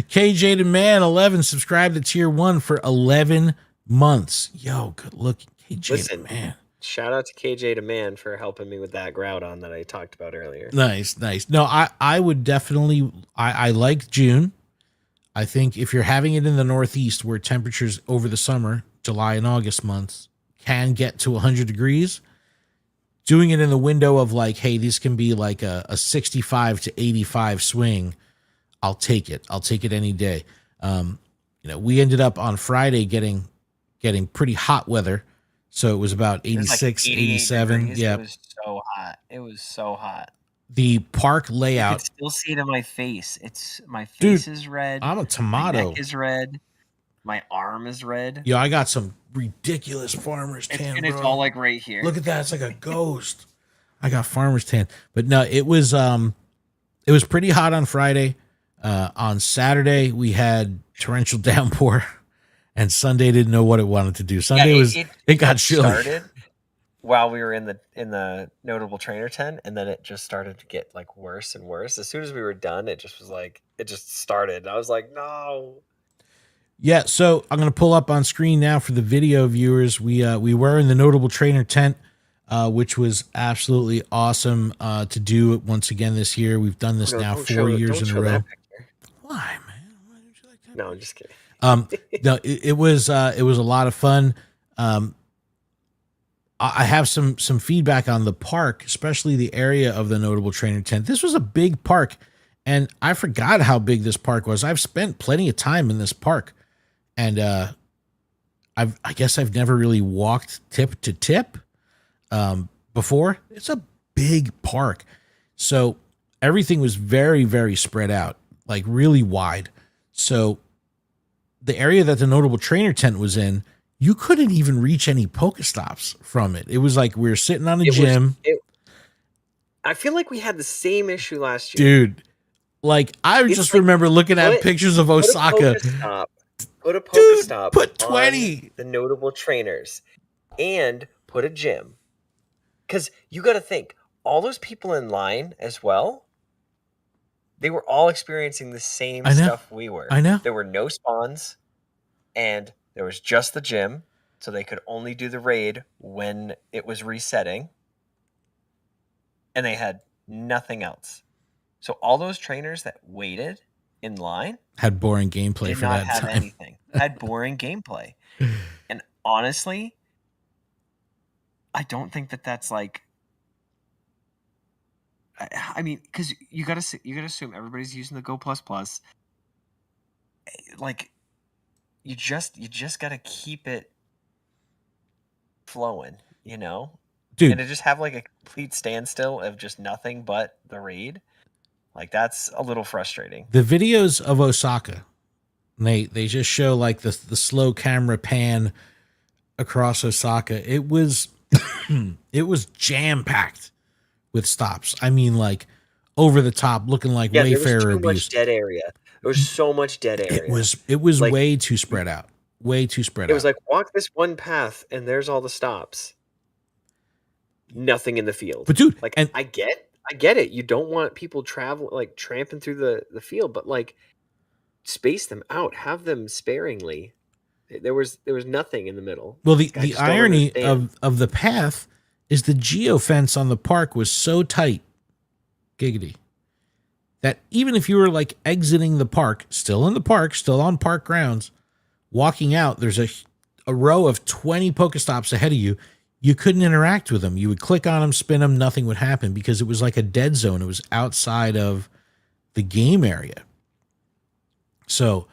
[SPEAKER 1] KJ the Man 11 subscribed to tier 1 for 11 months. Yo, good looking KJ the Man.
[SPEAKER 2] Shout out to KJ the Man for helping me with that Groudon that I talked about earlier.
[SPEAKER 1] Nice. No, I would definitely. I like June. I think if you're having it in the Northeast where temperatures over the summer, July and August months, can get to 100 degrees, doing it in the window of like, hey, this can be like a 65 to 85 swing, I'll take it. I'll take it any day. We ended up on Friday getting pretty hot weather. So it was about 86, like 87. Yeah.
[SPEAKER 2] It was so hot. It was so hot.
[SPEAKER 1] The park layout.
[SPEAKER 2] You can still see it in my face. My face is red.
[SPEAKER 1] I'm a tomato.
[SPEAKER 2] My neck is red. My arm is red.
[SPEAKER 1] Yo, I got some ridiculous farmer's tan.
[SPEAKER 2] And it's all like right here.
[SPEAKER 1] Look at that. It's like a ghost. I got farmer's tan. But no, it was pretty hot on Friday. On Saturday we had torrential downpour, and Sunday didn't know what it wanted to do. Sunday it got chilly. Started
[SPEAKER 2] while we were in the notable trainer tent, and then it just started to get like worse and worse. As soon as we were done, it just started. I was like, no.
[SPEAKER 1] Yeah, so I'm going to pull up on screen now for the video viewers. We were in the notable trainer tent, which was absolutely awesome to do it once again this year. We've done this now 4 years in a row. Why, man? Why don't you like that?
[SPEAKER 2] No, I'm just kidding.
[SPEAKER 1] No, it was a lot of fun. I have some feedback on the park, especially the area of the notable trainer tent. This was a big park, and I forgot how big this park was. I've spent plenty of time in this park, and I guess I've never really walked tip to tip before. It's a big park, so everything was very, very spread out, like really wide. So the area that the notable trainer tent was in, you couldn't even reach any Pokestops from it. It was like we were sitting on a gym.
[SPEAKER 2] I feel like we had the same issue last
[SPEAKER 1] year. Dude, like I just remember looking at pictures of Osaka.
[SPEAKER 2] Put a Pokestop.
[SPEAKER 1] Put 20.
[SPEAKER 2] On the notable trainers and put a gym. Because you got to think, all those people in line as well, they were all experiencing the same stuff we were.
[SPEAKER 1] I know.
[SPEAKER 2] There were no spawns, and there was just the gym, so they could only do the raid when it was resetting. And they had nothing else. So all those trainers that waited in line
[SPEAKER 1] had boring gameplay for that time.
[SPEAKER 2] Anything. Had boring gameplay. And honestly, I don't think that's like, I mean, because you gotta assume everybody's using the Go Plus Plus. Like, you just gotta keep it flowing, you know?
[SPEAKER 1] Dude.
[SPEAKER 2] And to just have like a complete standstill of just nothing but the raid, like that's a little frustrating.
[SPEAKER 1] The videos of Osaka, they just show like the slow camera pan across Osaka. It was it was jam packed with stops. I mean, like over the top, looking like Wayfarer abuse.
[SPEAKER 2] Much dead area. There was so much dead area.
[SPEAKER 1] It was like, way too spread out. Way too spread out.
[SPEAKER 2] It was like walk this one path and there's all the stops. nothing in the field.
[SPEAKER 1] But dude,
[SPEAKER 2] Like
[SPEAKER 1] and
[SPEAKER 2] I get it. You don't want people tramping through the field, but like space them out, have them sparingly. There was nothing in the middle.
[SPEAKER 1] well,
[SPEAKER 2] Like, I
[SPEAKER 1] the
[SPEAKER 2] just don't
[SPEAKER 1] irony
[SPEAKER 2] understand.
[SPEAKER 1] of the path is the geofence on the park was so tight, giggity, that even if you were like exiting the park, still in the park, still on park grounds, walking out, there's a row of 20 Pokestops ahead of you. You couldn't interact with them. You would click on them, spin them, nothing would happen because it was like a dead zone. It was outside of the game area. So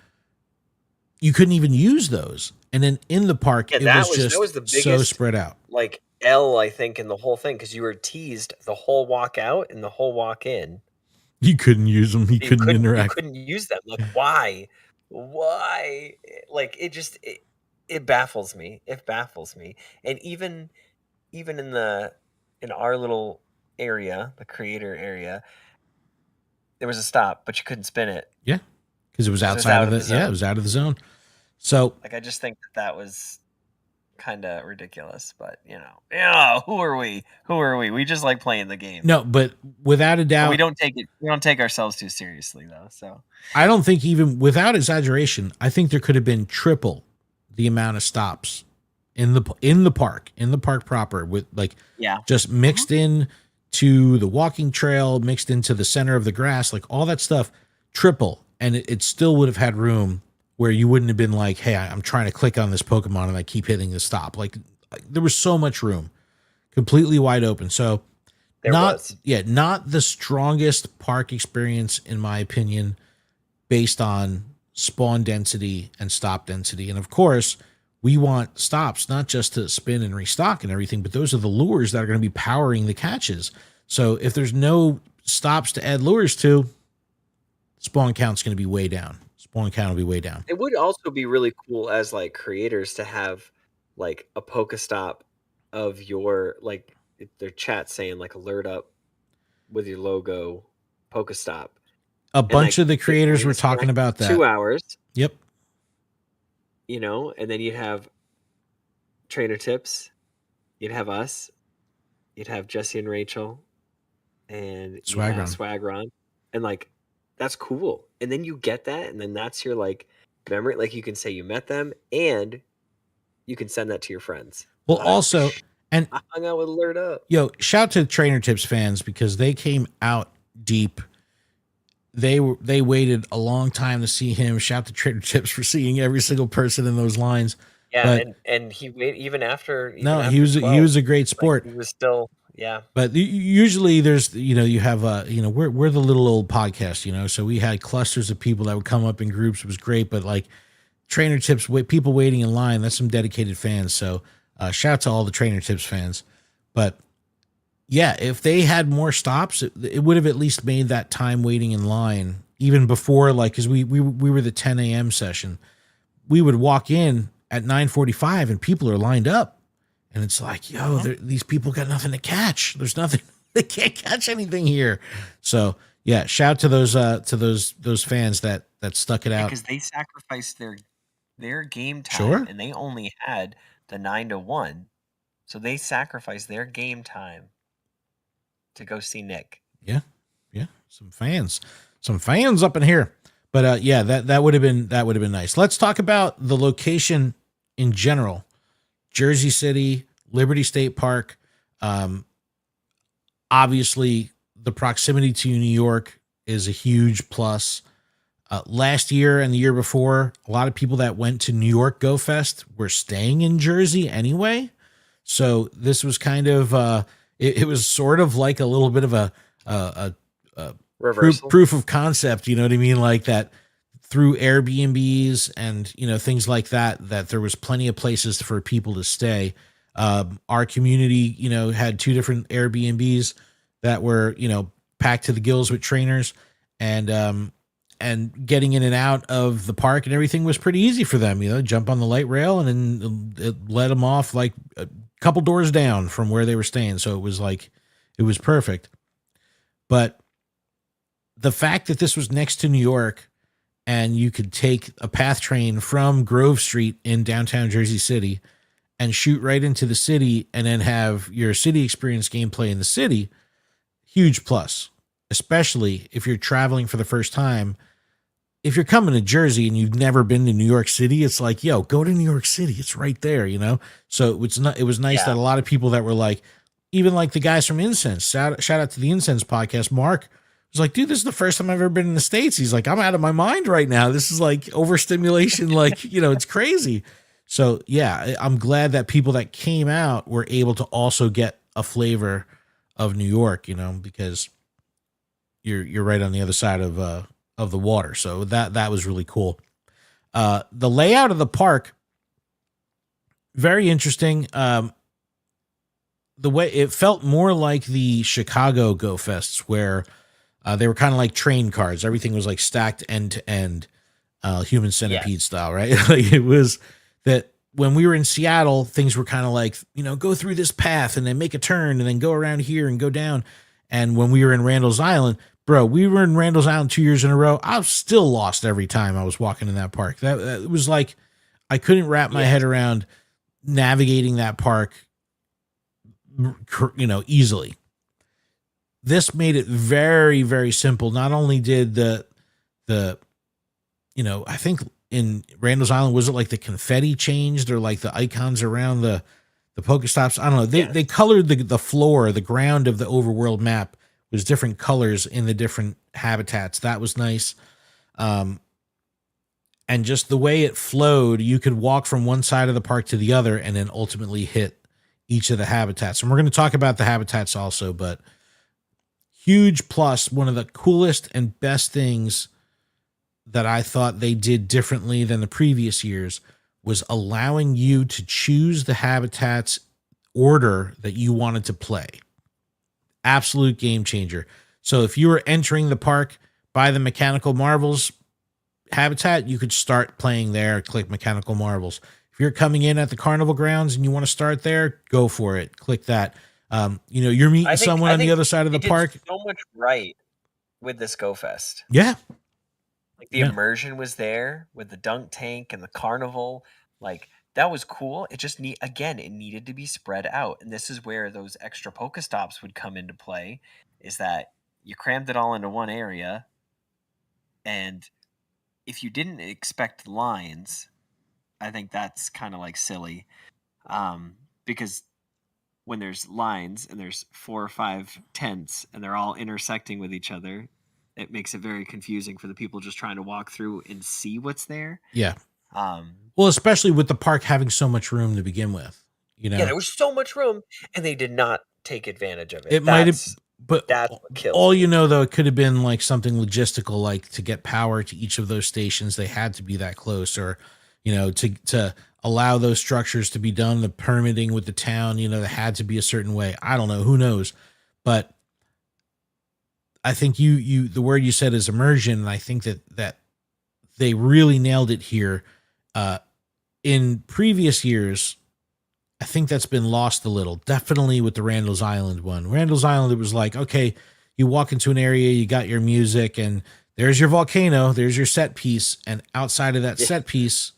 [SPEAKER 1] you couldn't even use those. And then in the park, it was just
[SPEAKER 2] the
[SPEAKER 1] so
[SPEAKER 2] biggest
[SPEAKER 1] spread out.
[SPEAKER 2] like L, I think, in the whole thing, because you were teased the whole walk out and the whole walk in.
[SPEAKER 1] You couldn't use them. You couldn't interact.
[SPEAKER 2] You couldn't use them. Like, why? Why? Like, it baffles me. It baffles me. And even in our little area, the creator area, there was a stop, but you couldn't spin it.
[SPEAKER 1] Yeah, because it was outside of the zone. Yeah, it was out of the zone. So,
[SPEAKER 2] like, I just think that was kind of ridiculous, but who are we? We just like playing the game.
[SPEAKER 1] No, but without a doubt,
[SPEAKER 2] we don't take ourselves too seriously though. So
[SPEAKER 1] I don't think, even without exaggeration, I think there could have been triple the amount of stops in the park proper, with like just mixed in to the walking trail, mixed into the center of the grass, like all that stuff, triple, and it still would have had room where you wouldn't have been like, hey, I'm trying to click on this Pokemon and I keep hitting the stop. Like there was so much room, completely wide open. So not the strongest park experience, in my opinion, based on spawn density and stop density. And of course, we want stops, not just to spin and restock and everything, but those are the lures that are going to be powering the catches. So if there's no stops to add lures to, spawn count's going to be way down. Spawn count will be way down.
[SPEAKER 2] It would also be really cool as like creators to have like a Pokestop of your, like their chat saying like alert up with your logo Pokestop.
[SPEAKER 1] A bunch of the creators were talking about that.
[SPEAKER 2] 2 hours.
[SPEAKER 1] Yep.
[SPEAKER 2] And then you'd have Trainer Tips, you'd have us, you'd have Jesse and Rachel, and Swagron, and like that's cool. And then you get that, and then that's your like memory. Like you can say you met them, and you can send that to your friends.
[SPEAKER 1] Well, also, and
[SPEAKER 2] I hung out with Alert Up.
[SPEAKER 1] Yo, shout to Trainer Tips fans because they came out deep. They waited a long time to see him. Shout to Trainer Tips for seeing every single person in those lines.
[SPEAKER 2] Yeah, and he waited even after.
[SPEAKER 1] He was a great sport.
[SPEAKER 2] Like, he was still. Yeah.
[SPEAKER 1] But usually there's, you have, we're the little old podcast, so we had clusters of people that would come up in groups. It was great. But like Trainer Tips, people waiting in line, that's some dedicated fans. So shout out to all the Trainer Tips fans. But yeah, if they had more stops, it would have at least made that time waiting in line even before, like, cause we were the 10 a.m. session. We would walk in at 9:45 and people are lined up. And it's like, yo, these people got nothing to catch. There's nothing. They can't catch anything here. So yeah, shout to those fans that stuck it out,
[SPEAKER 2] because they sacrificed their game time, and they only had the 9 to 1, so they sacrificed their game time to go see Nick.
[SPEAKER 1] Yeah, some fans up in here. But yeah, that would have been nice. Let's talk about the location in general. Jersey City, Liberty State Park. Obviously, the proximity to New York is a huge plus. Last year and the year before, a lot of people that went to New York Go Fest were staying in Jersey anyway. So this was kind of it was sort of like a little bit of a proof of concept. You know what I mean? Like that. Through Airbnbs and, things like that there was plenty of places for people to stay. Our community, had 2 different Airbnbs that were, packed to the gills with trainers, and getting in and out of the park and everything was pretty easy for them. Jump on the light rail and then it let them off like a couple doors down from where they were staying. So it was perfect. But the fact that this was next to New York, and you could take a path train from Grove Street in downtown Jersey City and shoot right into the city and then have your city experience gameplay in the city, huge plus, especially if you're traveling for the first time. If you're coming to Jersey and you've never been to New York City, it's like, yo, go to New York City. It's right there, you know? So it was nice that a lot of people that were like, even like the guys from Incense, shout out to the Incense podcast, Mark was like, dude, this is the first time I've ever been in the States. He's like, I'm out of my mind right now. This is like overstimulation. Like, you know, it's crazy. So yeah, I'm glad that people that came out were able to also get a flavor of New York, you know, because you're right on the other side of the water. So that was really cool. The layout of the park, very interesting. The way it felt more like the Chicago Go Fests, where they were kind of like train cars. Everything was like stacked end to end, human centipede style, right? Like it was that when we were in Seattle, things were kind of like, you know, go through this path and then make a turn and then go around here and go down. And when we were in Randall's Island, bro, we were in Randall's Island 2 years in a row. I was still lost every time I was walking in that park. That was like, I couldn't wrap my head around navigating that park, you know, easily. This made it very, very simple. Not only did the, you know, I think in Randall's Island, was it like the confetti changed or like the icons around the Pokestops? I don't know. They colored the floor, the ground of the overworld map was different colors in the different habitats. That was nice. And just the way it flowed, you could walk from one side of the park to the other and then ultimately hit each of the habitats. And we're going to talk about the habitats also, but huge plus. One of the coolest and best things that I thought they did differently than the previous years was allowing you to choose the habitats order that you wanted to play. Absolute game changer. So if you were entering the park by the Mechanical Marvels habitat, you could start playing there, click Mechanical Marvels. If you're coming in at the Carnival Grounds and you want to start there, go for it. Click that. You know, you're meeting someone on the other side of the park.
[SPEAKER 2] So much right with this Go Fest.
[SPEAKER 1] Yeah.
[SPEAKER 2] Like the immersion was there with the dunk tank and the carnival. Like that was cool. It just it needed to be spread out. And this is where those extra Pokestops would come into play, is that you crammed it all into one area. And if you didn't expect lines, I think that's kind of like silly. Because when there's lines and there's 4 or 5 tents and they're all intersecting with each other, it makes it very confusing for the people just trying to walk through and see what's there.
[SPEAKER 1] Yeah. Well, especially with the park having so much room to begin with, you know.
[SPEAKER 2] Yeah, there was so much room and they did not take advantage of it.
[SPEAKER 1] It might have, but
[SPEAKER 2] that's what kills
[SPEAKER 1] all
[SPEAKER 2] me.
[SPEAKER 1] you know, though, it could have been like something logistical, like to get power to each of those stations, they had to be that close, or, you know, to allow those structures to be done, the permitting with the town, you know, that had to be a certain way. I don't know, who knows, but I think the word you said is immersion. And I think that they really nailed it here. In previous years, I think that's been lost a little, definitely with the Randall's Island one. Randall's Island, it was like, okay, you walk into an area, you got your music, and there's your volcano, there's your set piece. And outside of that set piece,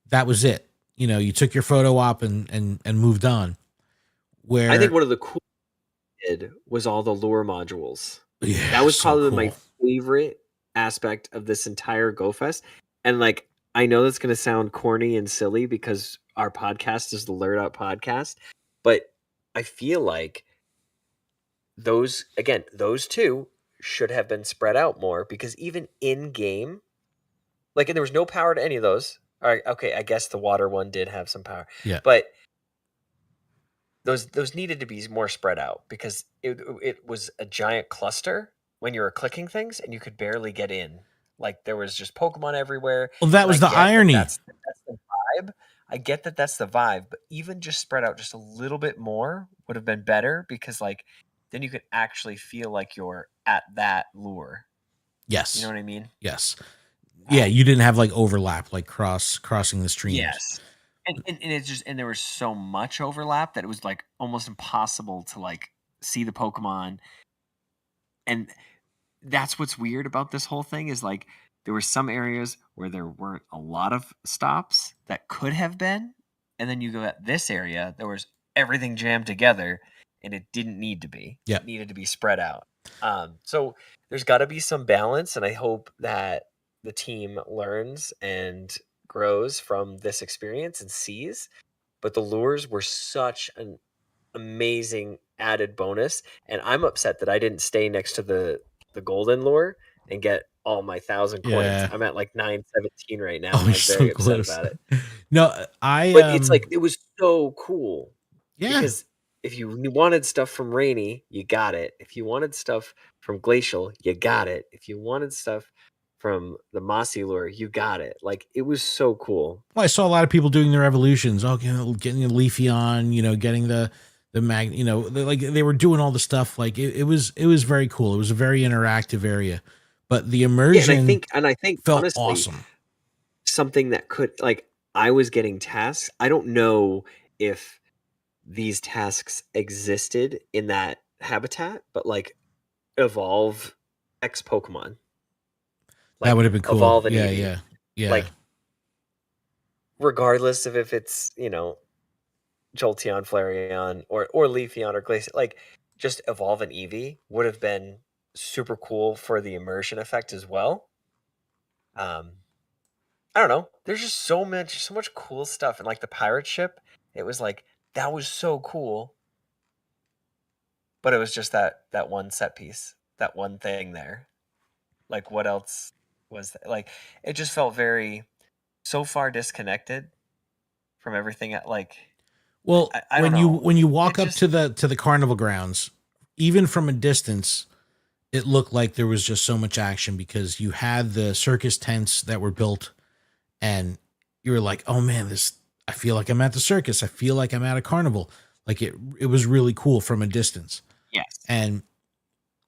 [SPEAKER 1] that was it. You know, you took your photo op and moved on. Where
[SPEAKER 2] I think one of the cool did was all the lure modules.
[SPEAKER 1] Yeah,
[SPEAKER 2] that was
[SPEAKER 1] so
[SPEAKER 2] probably
[SPEAKER 1] cool.
[SPEAKER 2] my favorite aspect of this entire Go Fest. And like, I know that's going to sound corny and silly because our podcast is the LURED podcast, but I feel like those two should have been spread out more, because even in game, like, and there was no power to any of those. All right, okay, I guess the water one did have some power.
[SPEAKER 1] Yeah.
[SPEAKER 2] But those needed to be more spread out, because it was a giant cluster when you were clicking things and you could barely get in. Like there was just Pokemon everywhere.
[SPEAKER 1] Well, that was the irony.
[SPEAKER 2] That's the vibe. I get that that's the vibe, but even just spread out just a little bit more would have been better, because like then you could actually feel like you're at that lure.
[SPEAKER 1] Yes.
[SPEAKER 2] You know what I mean?
[SPEAKER 1] Yes. Yeah, you didn't have like overlap, like crossing the streams.
[SPEAKER 2] Yes. And it's just, and there was so much overlap that it was like almost impossible to like see the Pokemon. And that's what's weird about this whole thing, is like there were some areas where there weren't a lot of stops that could have been, and then you go at this area, there was everything jammed together, and it didn't need to be.
[SPEAKER 1] Yeah.
[SPEAKER 2] It needed to be spread out. So there's got to be some balance, and I hope that the team learns and grows from this experience and sees. But the lures were such an amazing added bonus, and I'm upset that I didn't stay next to the golden lure and get all my 1,000 coins.
[SPEAKER 1] Yeah.
[SPEAKER 2] I'm at like 917 right now.
[SPEAKER 1] Oh,
[SPEAKER 2] And
[SPEAKER 1] you're
[SPEAKER 2] I'm
[SPEAKER 1] so
[SPEAKER 2] very upset
[SPEAKER 1] close.
[SPEAKER 2] about it.
[SPEAKER 1] No,
[SPEAKER 2] But it's like it was so cool.
[SPEAKER 1] yeah.
[SPEAKER 2] Because if you wanted stuff from Rainy, you got it. If you wanted stuff from Glacial, you got it. If you wanted stuff from the Mossy lure, you got it. Like, it was so cool.
[SPEAKER 1] Well, I saw a lot of people doing their evolutions. Oh, getting the Leafy on, getting the mag, like they were doing all the stuff. Like it was very cool. It was a very interactive area, but the immersion
[SPEAKER 2] and I think
[SPEAKER 1] felt
[SPEAKER 2] honestly,
[SPEAKER 1] awesome.
[SPEAKER 2] Something that could, like, I was getting tasks. I don't know if these tasks existed in that habitat, but like evolve X Pokemon.
[SPEAKER 1] Like, that would have been cool.
[SPEAKER 2] Evolve an
[SPEAKER 1] Yeah,
[SPEAKER 2] Eevee.
[SPEAKER 1] yeah.
[SPEAKER 2] Like, regardless of if it's, Jolteon, Flareon, or Leafeon or Glaceon, like, just evolve an Eevee would have been super cool for the immersion effect as well. I don't know. There's just so much cool stuff. And like the pirate ship, it was like, that was so cool. But it was just that one set piece, that one thing there. Like, what else was that? Like, it just felt so far disconnected from everything. Like,
[SPEAKER 1] well,
[SPEAKER 2] I
[SPEAKER 1] when
[SPEAKER 2] don't know.
[SPEAKER 1] when you walk up to the carnival grounds, even from a distance, it looked like there was just so much action because you had the circus tents that were built, and you were like, oh man, I feel like I'm at the circus. I feel like I'm at a carnival. Like it was really cool from a distance.
[SPEAKER 2] Yes.
[SPEAKER 1] And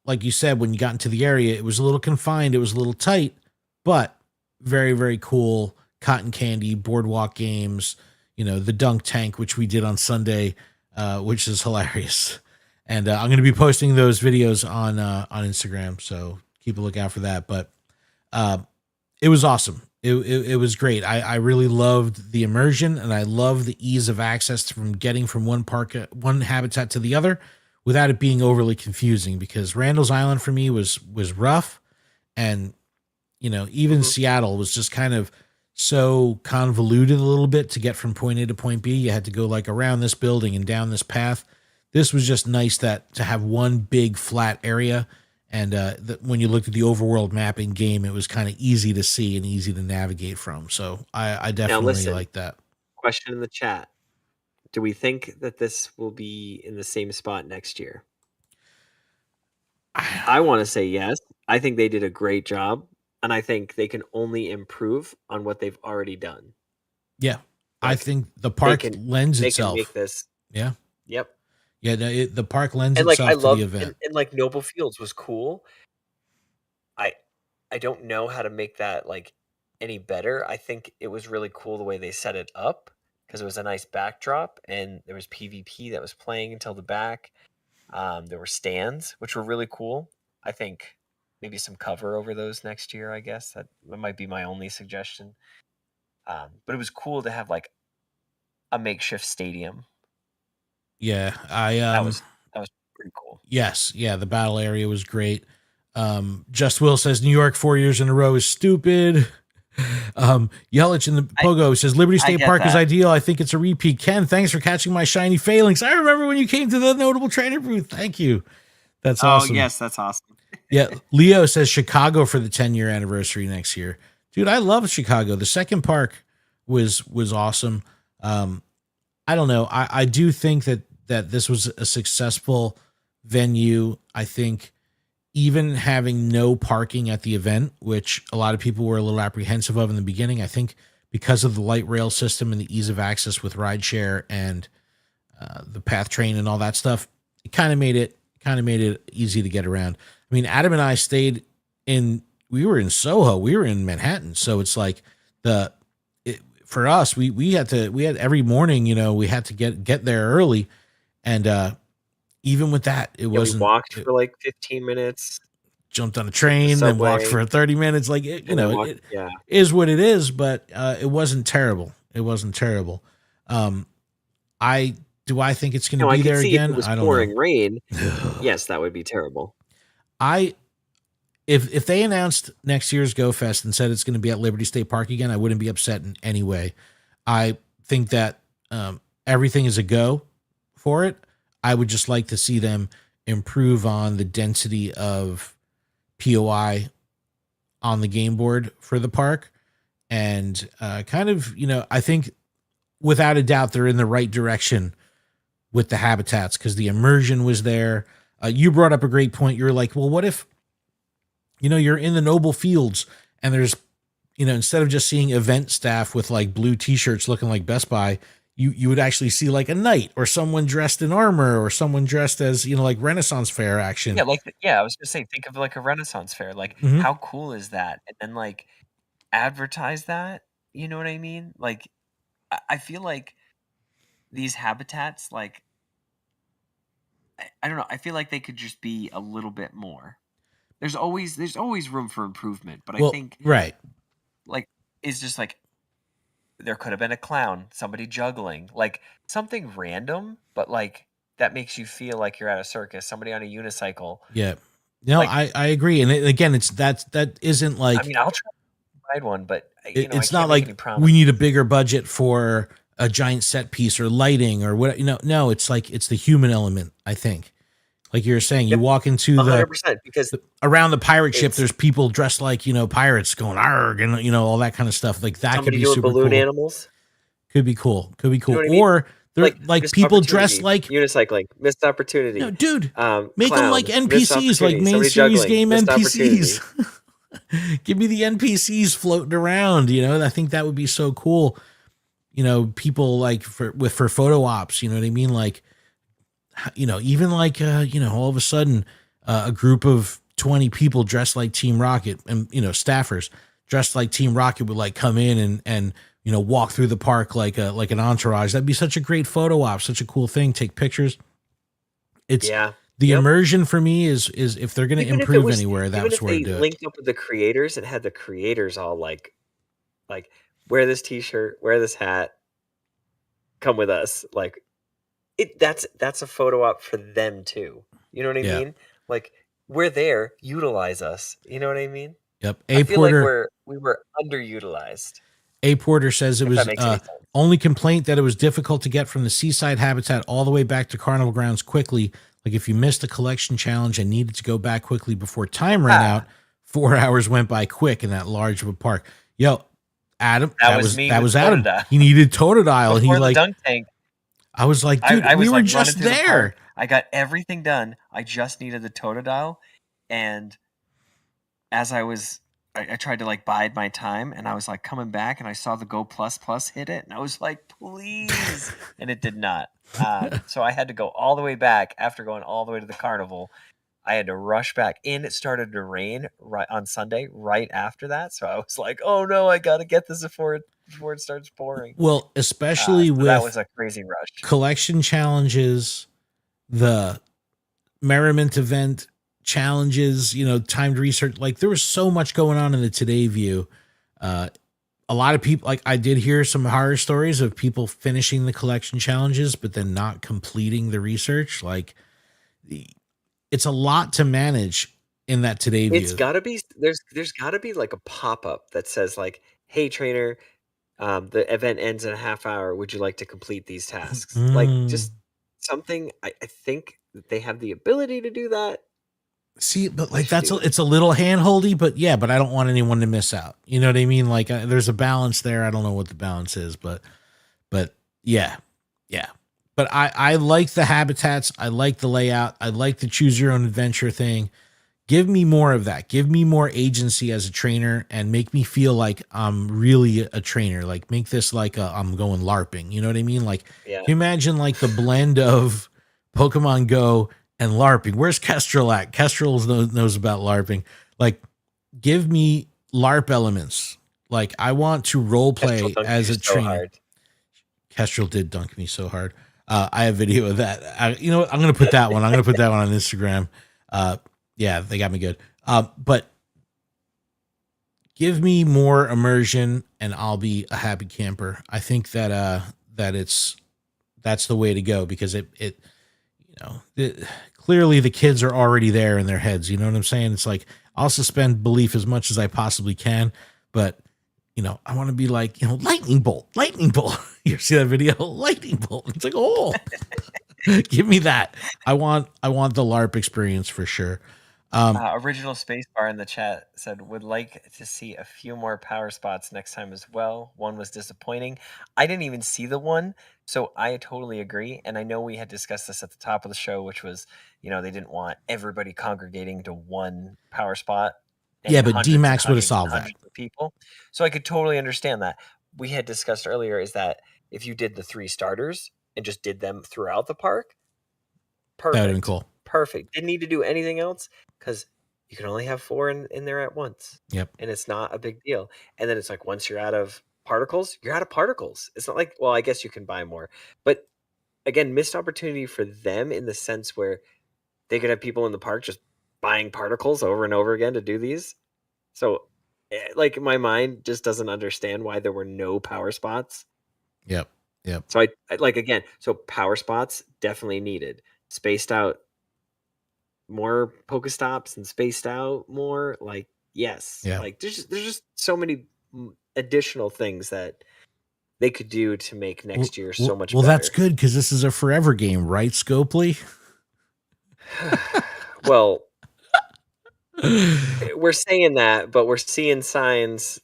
[SPEAKER 1] like you said, when you got into the area, it was a little confined. It was a little tight, but very, very cool. Cotton candy, boardwalk games, the dunk tank, which we did on Sunday, which is hilarious. And I'm going to be posting those videos on Instagram, so keep a lookout for that. But it was awesome. It was great. I really loved the immersion, and I love the ease of access from getting from one habitat to the other without it being overly confusing, because Randall's Island for me was rough, and even Seattle was just kind of so convoluted a little bit to get from point A to point B. You had to go like around this building and down this path. This was just nice to have one big flat area, and when you looked at the overworld map in game, it was kind of easy to see and easy to navigate from. So I definitely like that.
[SPEAKER 2] Question in the chat: do we think that this will be in the same spot next year? I want to say yes. I think they did a great job, and I think they can only improve on what they've already done.
[SPEAKER 1] Yeah, I think the park lends itself.
[SPEAKER 2] They can make this.
[SPEAKER 1] Yeah.
[SPEAKER 2] Yep.
[SPEAKER 1] Yeah, the park lends itself to the event.
[SPEAKER 2] And like Noble Fields was cool. I don't know how to make that like any better. I think it was really cool the way they set it up, because it was a nice backdrop and there was PvP that was playing until the back. There were stands, which were really cool. I think maybe some cover over those next year, I guess. That might be my only suggestion. But it was cool to have like a makeshift stadium.
[SPEAKER 1] Yeah,
[SPEAKER 2] that was pretty cool.
[SPEAKER 1] Yes, yeah, the battle area was great. Just Will says New York 4 years in a row is stupid. Yelich in the Pogo says Liberty State Park is ideal. I think it's a repeat. Ken, thanks for catching my shiny phalanx. I remember when you came to the notable trainer booth. Thank you. That's awesome.
[SPEAKER 2] Oh yes, that's awesome.
[SPEAKER 1] Yeah, Leo says Chicago for the 10-year anniversary next year. Dude, I love Chicago. The second park was awesome. I don't know. I do think that this was a successful venue. I think even having no parking at the event, which a lot of people were a little apprehensive of in the beginning, I think because of the light rail system and the ease of access with rideshare and the path train and all that stuff, it kind of made it easy to get around. I mean, Adam and I we were in Soho, we were in Manhattan. So it's like for us, we had every morning, we had to get there early. And even with that, it wasn't.
[SPEAKER 2] We walked for like 15 minutes.
[SPEAKER 1] Jumped on a train, then walked for 30 minutes. Like it is what it is, but it wasn't terrible. It wasn't terrible. I think it's going to
[SPEAKER 2] No, I
[SPEAKER 1] be
[SPEAKER 2] could
[SPEAKER 1] there
[SPEAKER 2] see if
[SPEAKER 1] again?
[SPEAKER 2] it was
[SPEAKER 1] I don't
[SPEAKER 2] pouring
[SPEAKER 1] know.
[SPEAKER 2] rain. Yes, that would be terrible.
[SPEAKER 1] If they announced next year's Go Fest and said it's going to be at Liberty State Park again, I wouldn't be upset in any way. I think that everything is a go for it. I would just like to see them improve on the density of POI on the game board for the park. And kind of, I think without a doubt they're in the right direction with the habitats because the immersion was there. You brought up a great point. You're like, well, what if, you're in the noble fields and there's, instead of just seeing event staff with like blue t-shirts looking like Best Buy, you would actually see like a knight or someone dressed in armor or someone dressed as, like Renaissance fair action.
[SPEAKER 2] Yeah, I was gonna say, think of like a Renaissance fair. Like, how cool is that? And then like advertise that. You know what I mean? Like, I feel like these habitats, like, I don't know. I feel like they could just be a little bit more. There's always room for improvement, but I think
[SPEAKER 1] right,
[SPEAKER 2] like it's just like there could have been a clown, somebody juggling, like something random, but like that makes you feel like you're at a circus. Somebody on a unicycle.
[SPEAKER 1] Yeah, no,
[SPEAKER 2] like,
[SPEAKER 1] I agree, and again, it's that isn't like.
[SPEAKER 2] I mean, I'll try to ride one, but
[SPEAKER 1] It's
[SPEAKER 2] I
[SPEAKER 1] not
[SPEAKER 2] can't make any
[SPEAKER 1] like
[SPEAKER 2] promises.
[SPEAKER 1] we need a bigger budget for a giant set piece or lighting or what. No, it's like it's the human element. I think, like you're saying, you walk into
[SPEAKER 2] 100% because
[SPEAKER 1] around the pirate ship, there's people dressed like pirates going arg and all that kind of stuff. Like that could be super
[SPEAKER 2] balloon
[SPEAKER 1] cool.
[SPEAKER 2] Animals
[SPEAKER 1] Could be cool. Could be cool.
[SPEAKER 2] You know what I mean?
[SPEAKER 1] Or they're like people dressed like
[SPEAKER 2] unicycling, missed opportunity.
[SPEAKER 1] No, dude, make
[SPEAKER 2] clown,
[SPEAKER 1] them like NPCs, like main series game NPCs. Give me the NPCs floating around. I think that would be so cool. People like for photo ops. You know what I mean? Like, even like all of a sudden, a group of 20 people dressed like Team Rocket and staffers dressed like Team Rocket would like come in and walk through the park like an entourage. That'd be such a great photo op, such a cool thing. Take pictures. It's the immersion for me is if they're going to improve anywhere, that's where to do it.
[SPEAKER 2] Linked up with the creators and had the creators all like wear this t-shirt, wear this hat, come with us. Like that's a photo op for them too. You know what I mean? Like we're there, utilize us. You know what I mean?
[SPEAKER 1] Yep.
[SPEAKER 2] I feel like we were underutilized.
[SPEAKER 1] A Porter says it was only complaint that it was difficult to get from the seaside habitat all the way back to Carnival Grounds quickly. Like if you missed a collection challenge and needed to go back quickly before time ran out, 4 hours went by quick in that large of a park. Yo, Adam, that was Adam. He needed Totodile.
[SPEAKER 2] Before
[SPEAKER 1] he
[SPEAKER 2] the dunk tank.
[SPEAKER 1] I was like, dude, we were just there.
[SPEAKER 2] I got everything done. I just needed the Totodile, and as I tried to like bide my time, and I was like coming back, and I saw the Go Plus Plus hit it, and I was like, please, and it did not. So I had to go all the way back after going all the way to the carnival. I had to rush back, and it started to rain right on Sunday, right after that. So I was like, oh no, I got to get this before it starts pouring.
[SPEAKER 1] Well, especially with
[SPEAKER 2] that was a crazy rush.
[SPEAKER 1] Collection challenges, the merriment event challenges, timed research. Like there was so much going on in the Today View. A lot of people, like I did hear some horror stories of people finishing the collection challenges, but then not completing the research. Like it's a lot to manage in that Today View.
[SPEAKER 2] It's gotta be, there's gotta be like a pop-up that says like, hey trainer, the event ends in a half hour. Would you like to complete these tasks? Like just something. I think they have the ability to do that.
[SPEAKER 1] See, but like it's a little handholdy, but I don't want anyone to miss out. You know what I mean? Like there's a balance there. I don't know what the balance is, but yeah. But I like the habitats. I like the layout. I like the choose your own adventure thing. Give me more of that. Give me more agency as a trainer and make me feel like I'm really a trainer. Like make this like I'm going LARPing. You know what I mean? Like can you imagine like the blend of Pokemon Go and LARPing. Where's Kestrel at? Kestrel knows about LARPing. Like give me LARP elements. Like I want to role play as a trainer. Kestrel did dunk me so hard. I have video of that. I'm going to put that one. I'm going to put that one on Instagram. Yeah, they got me good. But give me more immersion and I'll be a happy camper. I think that that's the way to go, because clearly the kids are already there in their heads. You know what I'm saying? It's like, I'll suspend belief as much as I possibly can, but I want to be like, lightning bolt. You see that video? Lightning bolt. It's like, oh, give me that. I want the LARP experience for sure.
[SPEAKER 2] Original Spacebar in the chat said, would like to see a few more power spots next time as well. One was disappointing. I didn't even see the one, so I totally agree. And I know we had discussed this at the top of the show, which was, they didn't want everybody congregating to one power spot.
[SPEAKER 1] Yeah, but GMAX would have solved that.
[SPEAKER 2] People. So I could totally understand that. We had discussed earlier is that if you did the 3 starters and just did them throughout the park, perfect.
[SPEAKER 1] That would have been cool.
[SPEAKER 2] Perfect. Didn't need to do anything else, because you can only have 4 in there at once.
[SPEAKER 1] Yep.
[SPEAKER 2] And it's not a big deal. And then it's like, once you're out of particles, you're out of particles. It's not like, well, I guess you can buy more. But again, missed opportunity for them in the sense where they could have people in the park just buying particles over and over again to do these. So, like, my mind just doesn't understand why there were no power spots.
[SPEAKER 1] Yep.
[SPEAKER 2] So I like, again, so power spots definitely needed. Spaced out more Pokestops and spaced out more, like, yes.
[SPEAKER 1] Yeah.
[SPEAKER 2] Like, there's just so many additional things that they could do to make next year so much better.
[SPEAKER 1] Well, that's good, because this is a forever game, right, Scopely?
[SPEAKER 2] Well, we're saying that, but we're seeing signs.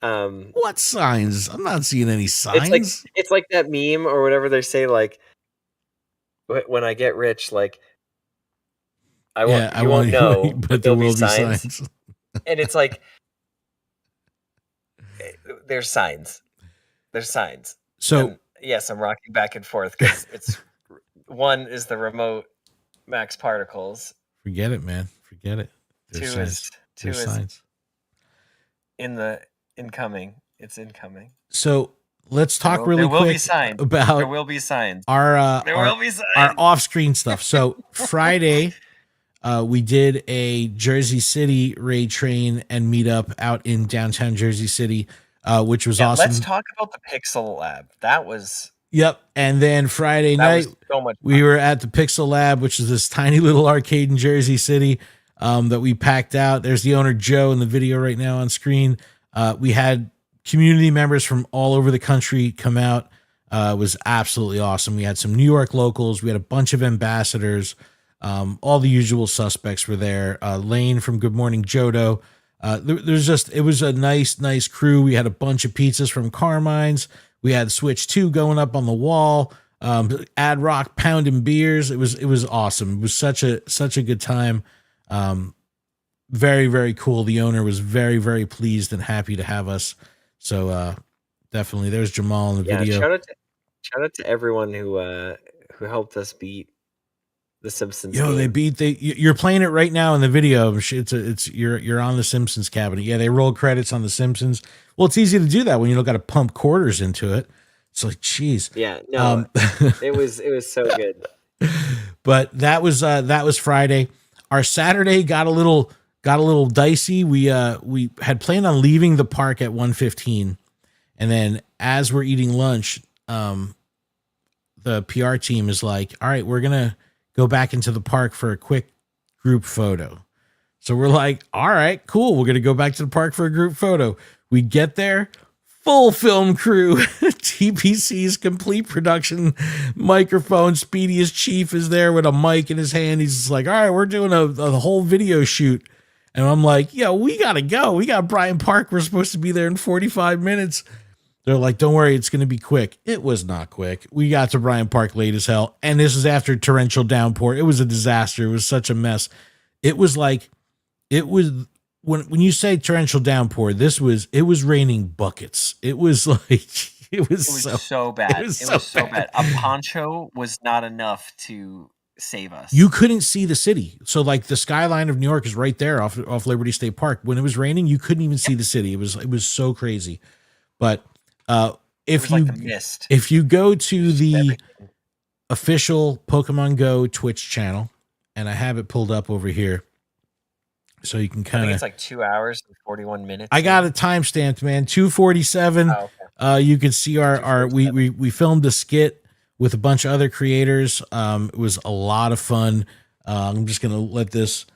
[SPEAKER 1] What signs? I'm not seeing any signs.
[SPEAKER 2] It's like that meme or whatever they say, like, when I get rich, like, I won't know, but there will be signs. And it's like, there's signs. So, and yes, I'm rocking back and forth, because it's one is the remote max particles.
[SPEAKER 1] Forget it, man. Forget it. There's
[SPEAKER 2] two is
[SPEAKER 1] signs.
[SPEAKER 2] Incoming. It's incoming.
[SPEAKER 1] So let's talk really quick about
[SPEAKER 2] there will be signs.
[SPEAKER 1] Our off-screen stuff. So Friday, we did a Jersey City raid train and meetup out in downtown Jersey City, which was awesome.
[SPEAKER 2] Let's talk about the Pixel Lab. That was...
[SPEAKER 1] Yep. And then Friday night,
[SPEAKER 2] so much fun.
[SPEAKER 1] We were at the Pixel Lab, which is this tiny little arcade in Jersey City that we packed out. There's the owner, Joe, in the video right now on screen. We had community members from all over the country come out. It was absolutely awesome. We had some New York locals. We had a bunch of ambassadors. All the usual suspects were there. Lane from Good Morning Jodo. It was a nice crew. We had a bunch of pizzas from Carmine's. We had Switch 2 going up on the wall. Ad Rock pounding beers. It was awesome. It was such a good time. Very, very cool. The owner was very, very pleased and happy to have us. So definitely, there's Jamal in the video.
[SPEAKER 2] Shout out to everyone who helped us beat the Simpsons.
[SPEAKER 1] You're playing it right now in the video. You're on the Simpsons cabinet. Yeah, they roll credits on the Simpsons. Well, it's easy to do that when you don't got to pump quarters into it. It's like, geez.
[SPEAKER 2] Yeah, no, it was so good.
[SPEAKER 1] But that was Friday. Our Saturday got a little dicey. We had planned on leaving the park at 1:15, and then as we're eating lunch, the PR team is like, "All right, we're gonna go back into the park for a quick group photo." So we're like, "All right, cool. We're gonna go back to the park for a group photo." We get there, full film crew, TPC's complete production, microphone. Speedy's chief is there with a mic in his hand. He's just like, "All right, we're doing a whole video shoot." And I'm like, "Yo, we gotta go. We got Bryant Park. We're supposed to be there in 45 minutes. They're like, "Don't worry, it's going to be quick." It was not quick. We got to Bryant Park late as hell. And this is after torrential downpour. It was a disaster. It was such a mess. It was when you say torrential downpour, it was raining buckets. It was like, it was
[SPEAKER 2] so bad. It was so bad. A poncho was not enough to save us.
[SPEAKER 1] You couldn't see the city. So like the skyline of New York is right there off Liberty State Park. When it was raining, you couldn't even see the city. It was so crazy. But if you go to the official Pokemon Go Twitch channel, and I have it pulled up over here, so you can kind of.
[SPEAKER 2] I think it's like 2 hours and 41 minutes.
[SPEAKER 1] I got it timestamped, man. 2:47. Oh, You can see we filmed a skit with a bunch of other creators. It was a lot of fun. I'm just gonna let this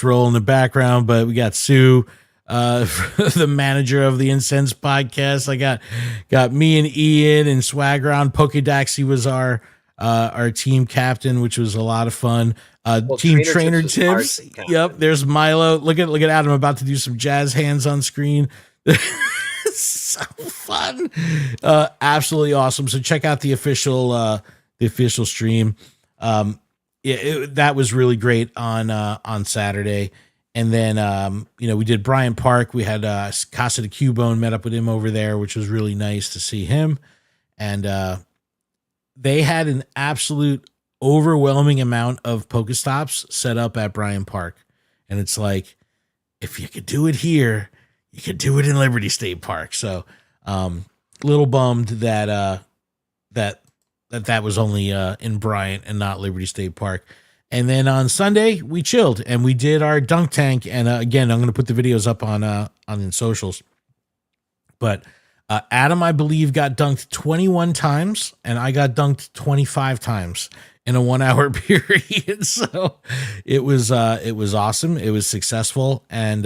[SPEAKER 1] roll in the background, but we got Sue, the manager of the Incense podcast. I got me and Ian and Swagger on. Pokedaxi was our team captain, which was a lot of fun. Team trainer tips. Yep. There's Milo. Look at Adam about to do some jazz hands on screen. So fun. Absolutely awesome. So check out the official stream. That was really great on Saturday. And then, we did Bryant Park. We had Casa de Cubone, met up with him over there, which was really nice to see him. And they had an absolute overwhelming amount of Pokestops set up at Bryant Park. And it's like, if you could do it here, you could do it in Liberty State Park. So a little bummed that that was only in Bryant and not Liberty State Park. And then on Sunday, we chilled and we did our dunk tank. And again, I'm going to put the videos up on the socials. But Adam, I believe, got dunked 21 times, and I got dunked 25 times in a 1 hour period. So it was awesome. It was successful. And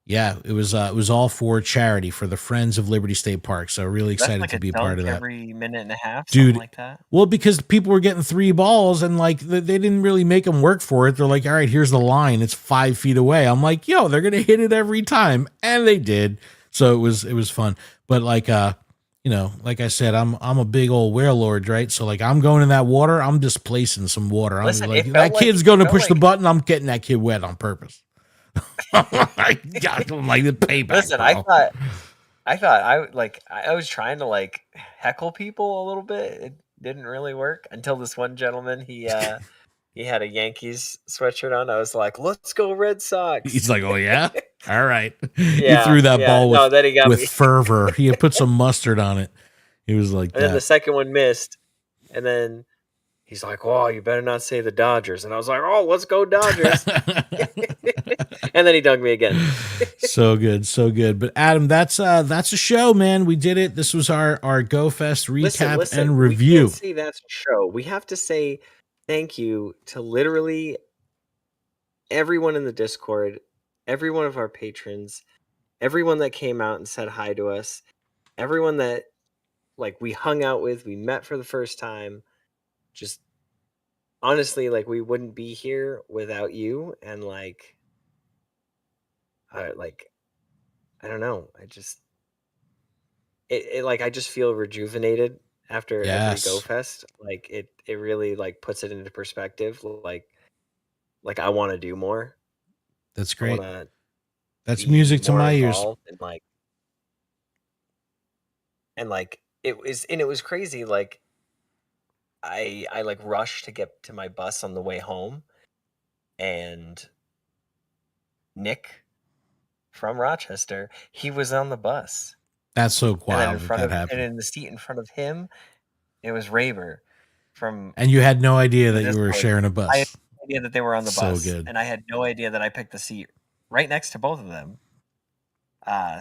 [SPEAKER 1] it was all for charity for the Friends of Liberty State Park. So really excited to be a part of that.
[SPEAKER 2] Every minute and a half,
[SPEAKER 1] dude.
[SPEAKER 2] Like that.
[SPEAKER 1] Well, because people were getting 3 balls and like they didn't really make them work for it. They're like, all right, here's the line. It's 5 feet away. I'm like, yo, they're gonna hit it every time, and they did. So it was fun. But like like I said, I'm a big old warlord, right? So like I'm going in that water. I'm displacing some water. I'm like, that kid's going to push the button. I'm getting that kid wet on purpose. I don't like the payback.
[SPEAKER 2] Listen, bro. I was trying to like heckle people a little bit. It didn't really work until this one gentleman, he had a Yankees sweatshirt on. I was like, let's go Red Sox.
[SPEAKER 1] He's like, oh yeah? All right. He threw that ball with fervor. He had put some mustard on it. He was like
[SPEAKER 2] and then the second one missed. And then he's like, oh, you better not say the Dodgers. And I was like, oh, let's go Dodgers. And then he dunked me again.
[SPEAKER 1] So good. But Adam, that's a show, man. We did it. This was our Go Fest recap and review.
[SPEAKER 2] We can't say that's a show. We have to say thank you to literally everyone in the Discord, every one of our patrons, everyone that came out and said hi to us, everyone that like we hung out with, we met for the first time. Just honestly, like we wouldn't be here without you. And I don't know. I just I just feel rejuvenated after every Go Fest. Like it really like puts it into perspective. Like I want to do more.
[SPEAKER 1] That's great. That's music to my ears.
[SPEAKER 2] And it was crazy. Like I like rushed to get to my bus on the way home, and Nick from Rochester, he was on the bus.
[SPEAKER 1] That's so wild that happened.
[SPEAKER 2] And in the seat in front of him, it was Raver from.
[SPEAKER 1] And you had no idea that you were sharing a bus.
[SPEAKER 2] I had no idea that they were on the bus.
[SPEAKER 1] So good.
[SPEAKER 2] And I had no idea that I picked the seat right next to both of them.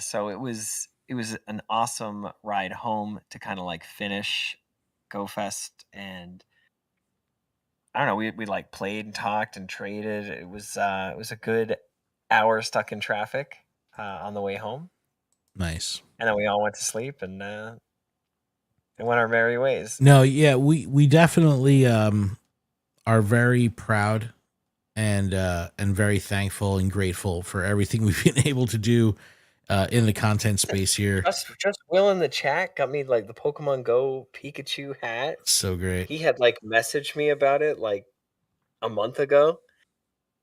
[SPEAKER 2] So it was an awesome ride home to kind of like finish Go Fest, and I don't know, we like played and talked and traded. It was a good hour stuck in traffic on the way home.
[SPEAKER 1] Nice.
[SPEAKER 2] And then we all went to sleep and went our merry ways.
[SPEAKER 1] No, yeah, we definitely are very proud and very thankful and grateful for everything we've been able to do in the content space here.
[SPEAKER 2] Just Will in the chat got me like the Pokemon Go Pikachu hat.
[SPEAKER 1] So great.
[SPEAKER 2] He had like messaged me about it like a month ago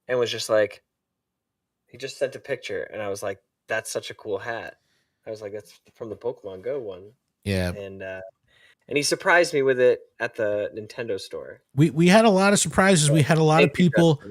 [SPEAKER 2] and was just like, he just sent a picture and I was like, that's such a cool hat. I was like, that's from the Pokemon Go one.
[SPEAKER 1] Yeah.
[SPEAKER 2] And he surprised me with it at the Nintendo store.
[SPEAKER 1] We had a lot of surprises. We had a lot of people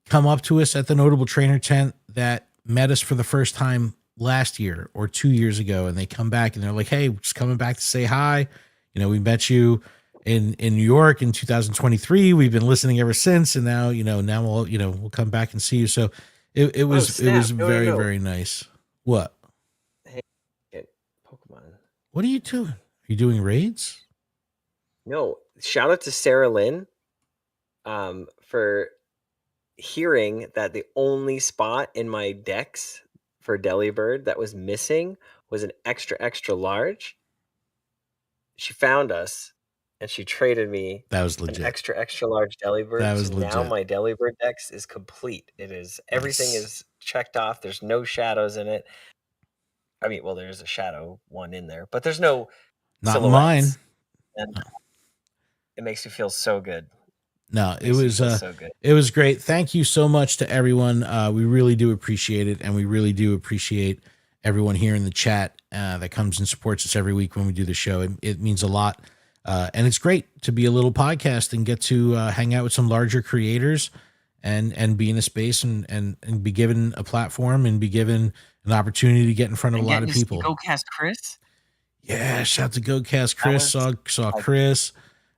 [SPEAKER 1] come up to us at the Notable Trainer tent that met us for the first time last year or 2 years ago, and they come back and they're like, hey, just coming back to say hi. We met you in New York in 2023. We've been listening ever since, and now we'll come back and see you. So it was very nice. What?
[SPEAKER 2] Hey,
[SPEAKER 1] What are you doing? Are you doing raids?
[SPEAKER 2] No, shout out to Sarah Lynn for hearing that the only spot in my decks for Delibird that was missing was an extra large. She found us and she traded me
[SPEAKER 1] That was legit.
[SPEAKER 2] an extra large Delibird.
[SPEAKER 1] That was
[SPEAKER 2] so now
[SPEAKER 1] legit.
[SPEAKER 2] my Delibird decks is complete. It is everything
[SPEAKER 1] Nice.
[SPEAKER 2] is checked off. There's no shadows in it. I mean, well, there's a shadow one in there, but there's no
[SPEAKER 1] Not mine.
[SPEAKER 2] silhouettes. And it makes me feel so good.
[SPEAKER 1] No, it
[SPEAKER 2] Makes me
[SPEAKER 1] was
[SPEAKER 2] feel so good.
[SPEAKER 1] it was great. Thank you so much to everyone. We really do appreciate it, and we really do appreciate everyone here in the chat that comes and supports us every week when we do the show. It means a lot, and it's great to be a little podcast and get to hang out with some larger creators and be in a space and be given a platform and be given an opportunity to get in front of a lot of people.
[SPEAKER 2] Go cast Chris.
[SPEAKER 1] Yeah, shout out to GoCast Chris. Saw Chris.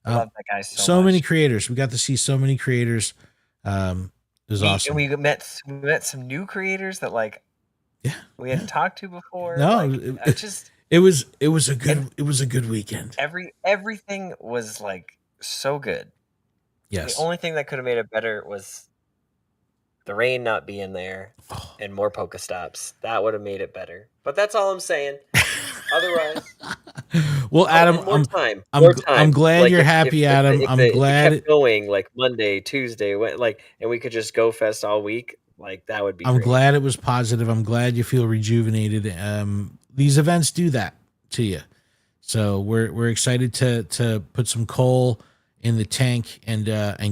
[SPEAKER 2] I love that guy so
[SPEAKER 1] So
[SPEAKER 2] much.
[SPEAKER 1] many creators. We got to see so many creators. It was awesome.
[SPEAKER 2] And we met some new creators that we hadn't talked to before.
[SPEAKER 1] No, it was a good weekend.
[SPEAKER 2] Everything was so good.
[SPEAKER 1] Yes.
[SPEAKER 2] The only thing that could have made it better was the rain not being there and more Pokestops. That would have made it better. But that's all I'm saying. Otherwise,
[SPEAKER 1] well, Adam, I'm glad you're happy, Adam. I'm glad
[SPEAKER 2] it kept going Monday, Tuesday, and we could just go fest all week. That would be.
[SPEAKER 1] I'm
[SPEAKER 2] great.
[SPEAKER 1] glad it was positive. I'm glad you feel rejuvenated. These events do that to you, so we're excited to put some coal in the tank and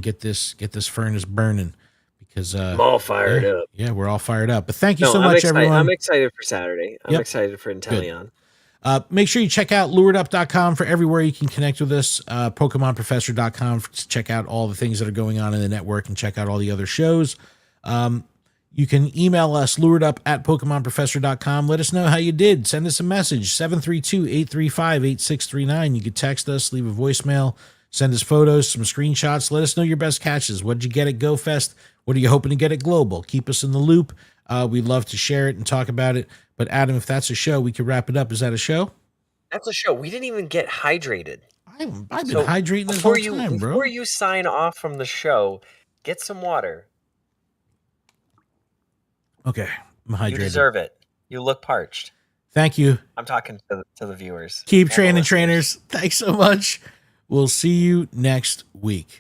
[SPEAKER 1] get this furnace burning. Because
[SPEAKER 2] I'm all fired up.
[SPEAKER 1] Yeah, we're all fired up. But thank you so much, everyone.
[SPEAKER 2] I'm excited for Saturday. I'm excited for Inteleon.
[SPEAKER 1] Make sure you check out luredup.com for everywhere you can connect with us. PokemonProfessor.com to check out all the things that are going on in the network and check out all the other shows. You can email us, luredup@PokemonProfessor.com. Let us know how you did. Send us a message, 732-835-8639. You could text us, leave a voicemail, send us photos, some screenshots. Let us know your best catches. What did you get at GoFest? What are you hoping to get at Global? Keep us in the loop. We'd love to share it and talk about it. But Adam, if that's a show, we could wrap it up. Is that a show?
[SPEAKER 2] That's a show. We didn't even get hydrated.
[SPEAKER 1] I've been hydrating this whole time, bro.
[SPEAKER 2] Before you sign off from the show, get some water.
[SPEAKER 1] Okay, I'm hydrated.
[SPEAKER 2] You deserve it. You look parched.
[SPEAKER 1] Thank you.
[SPEAKER 2] I'm talking to the viewers.
[SPEAKER 1] Keep training, trainers. Thanks so much. We'll see you next week.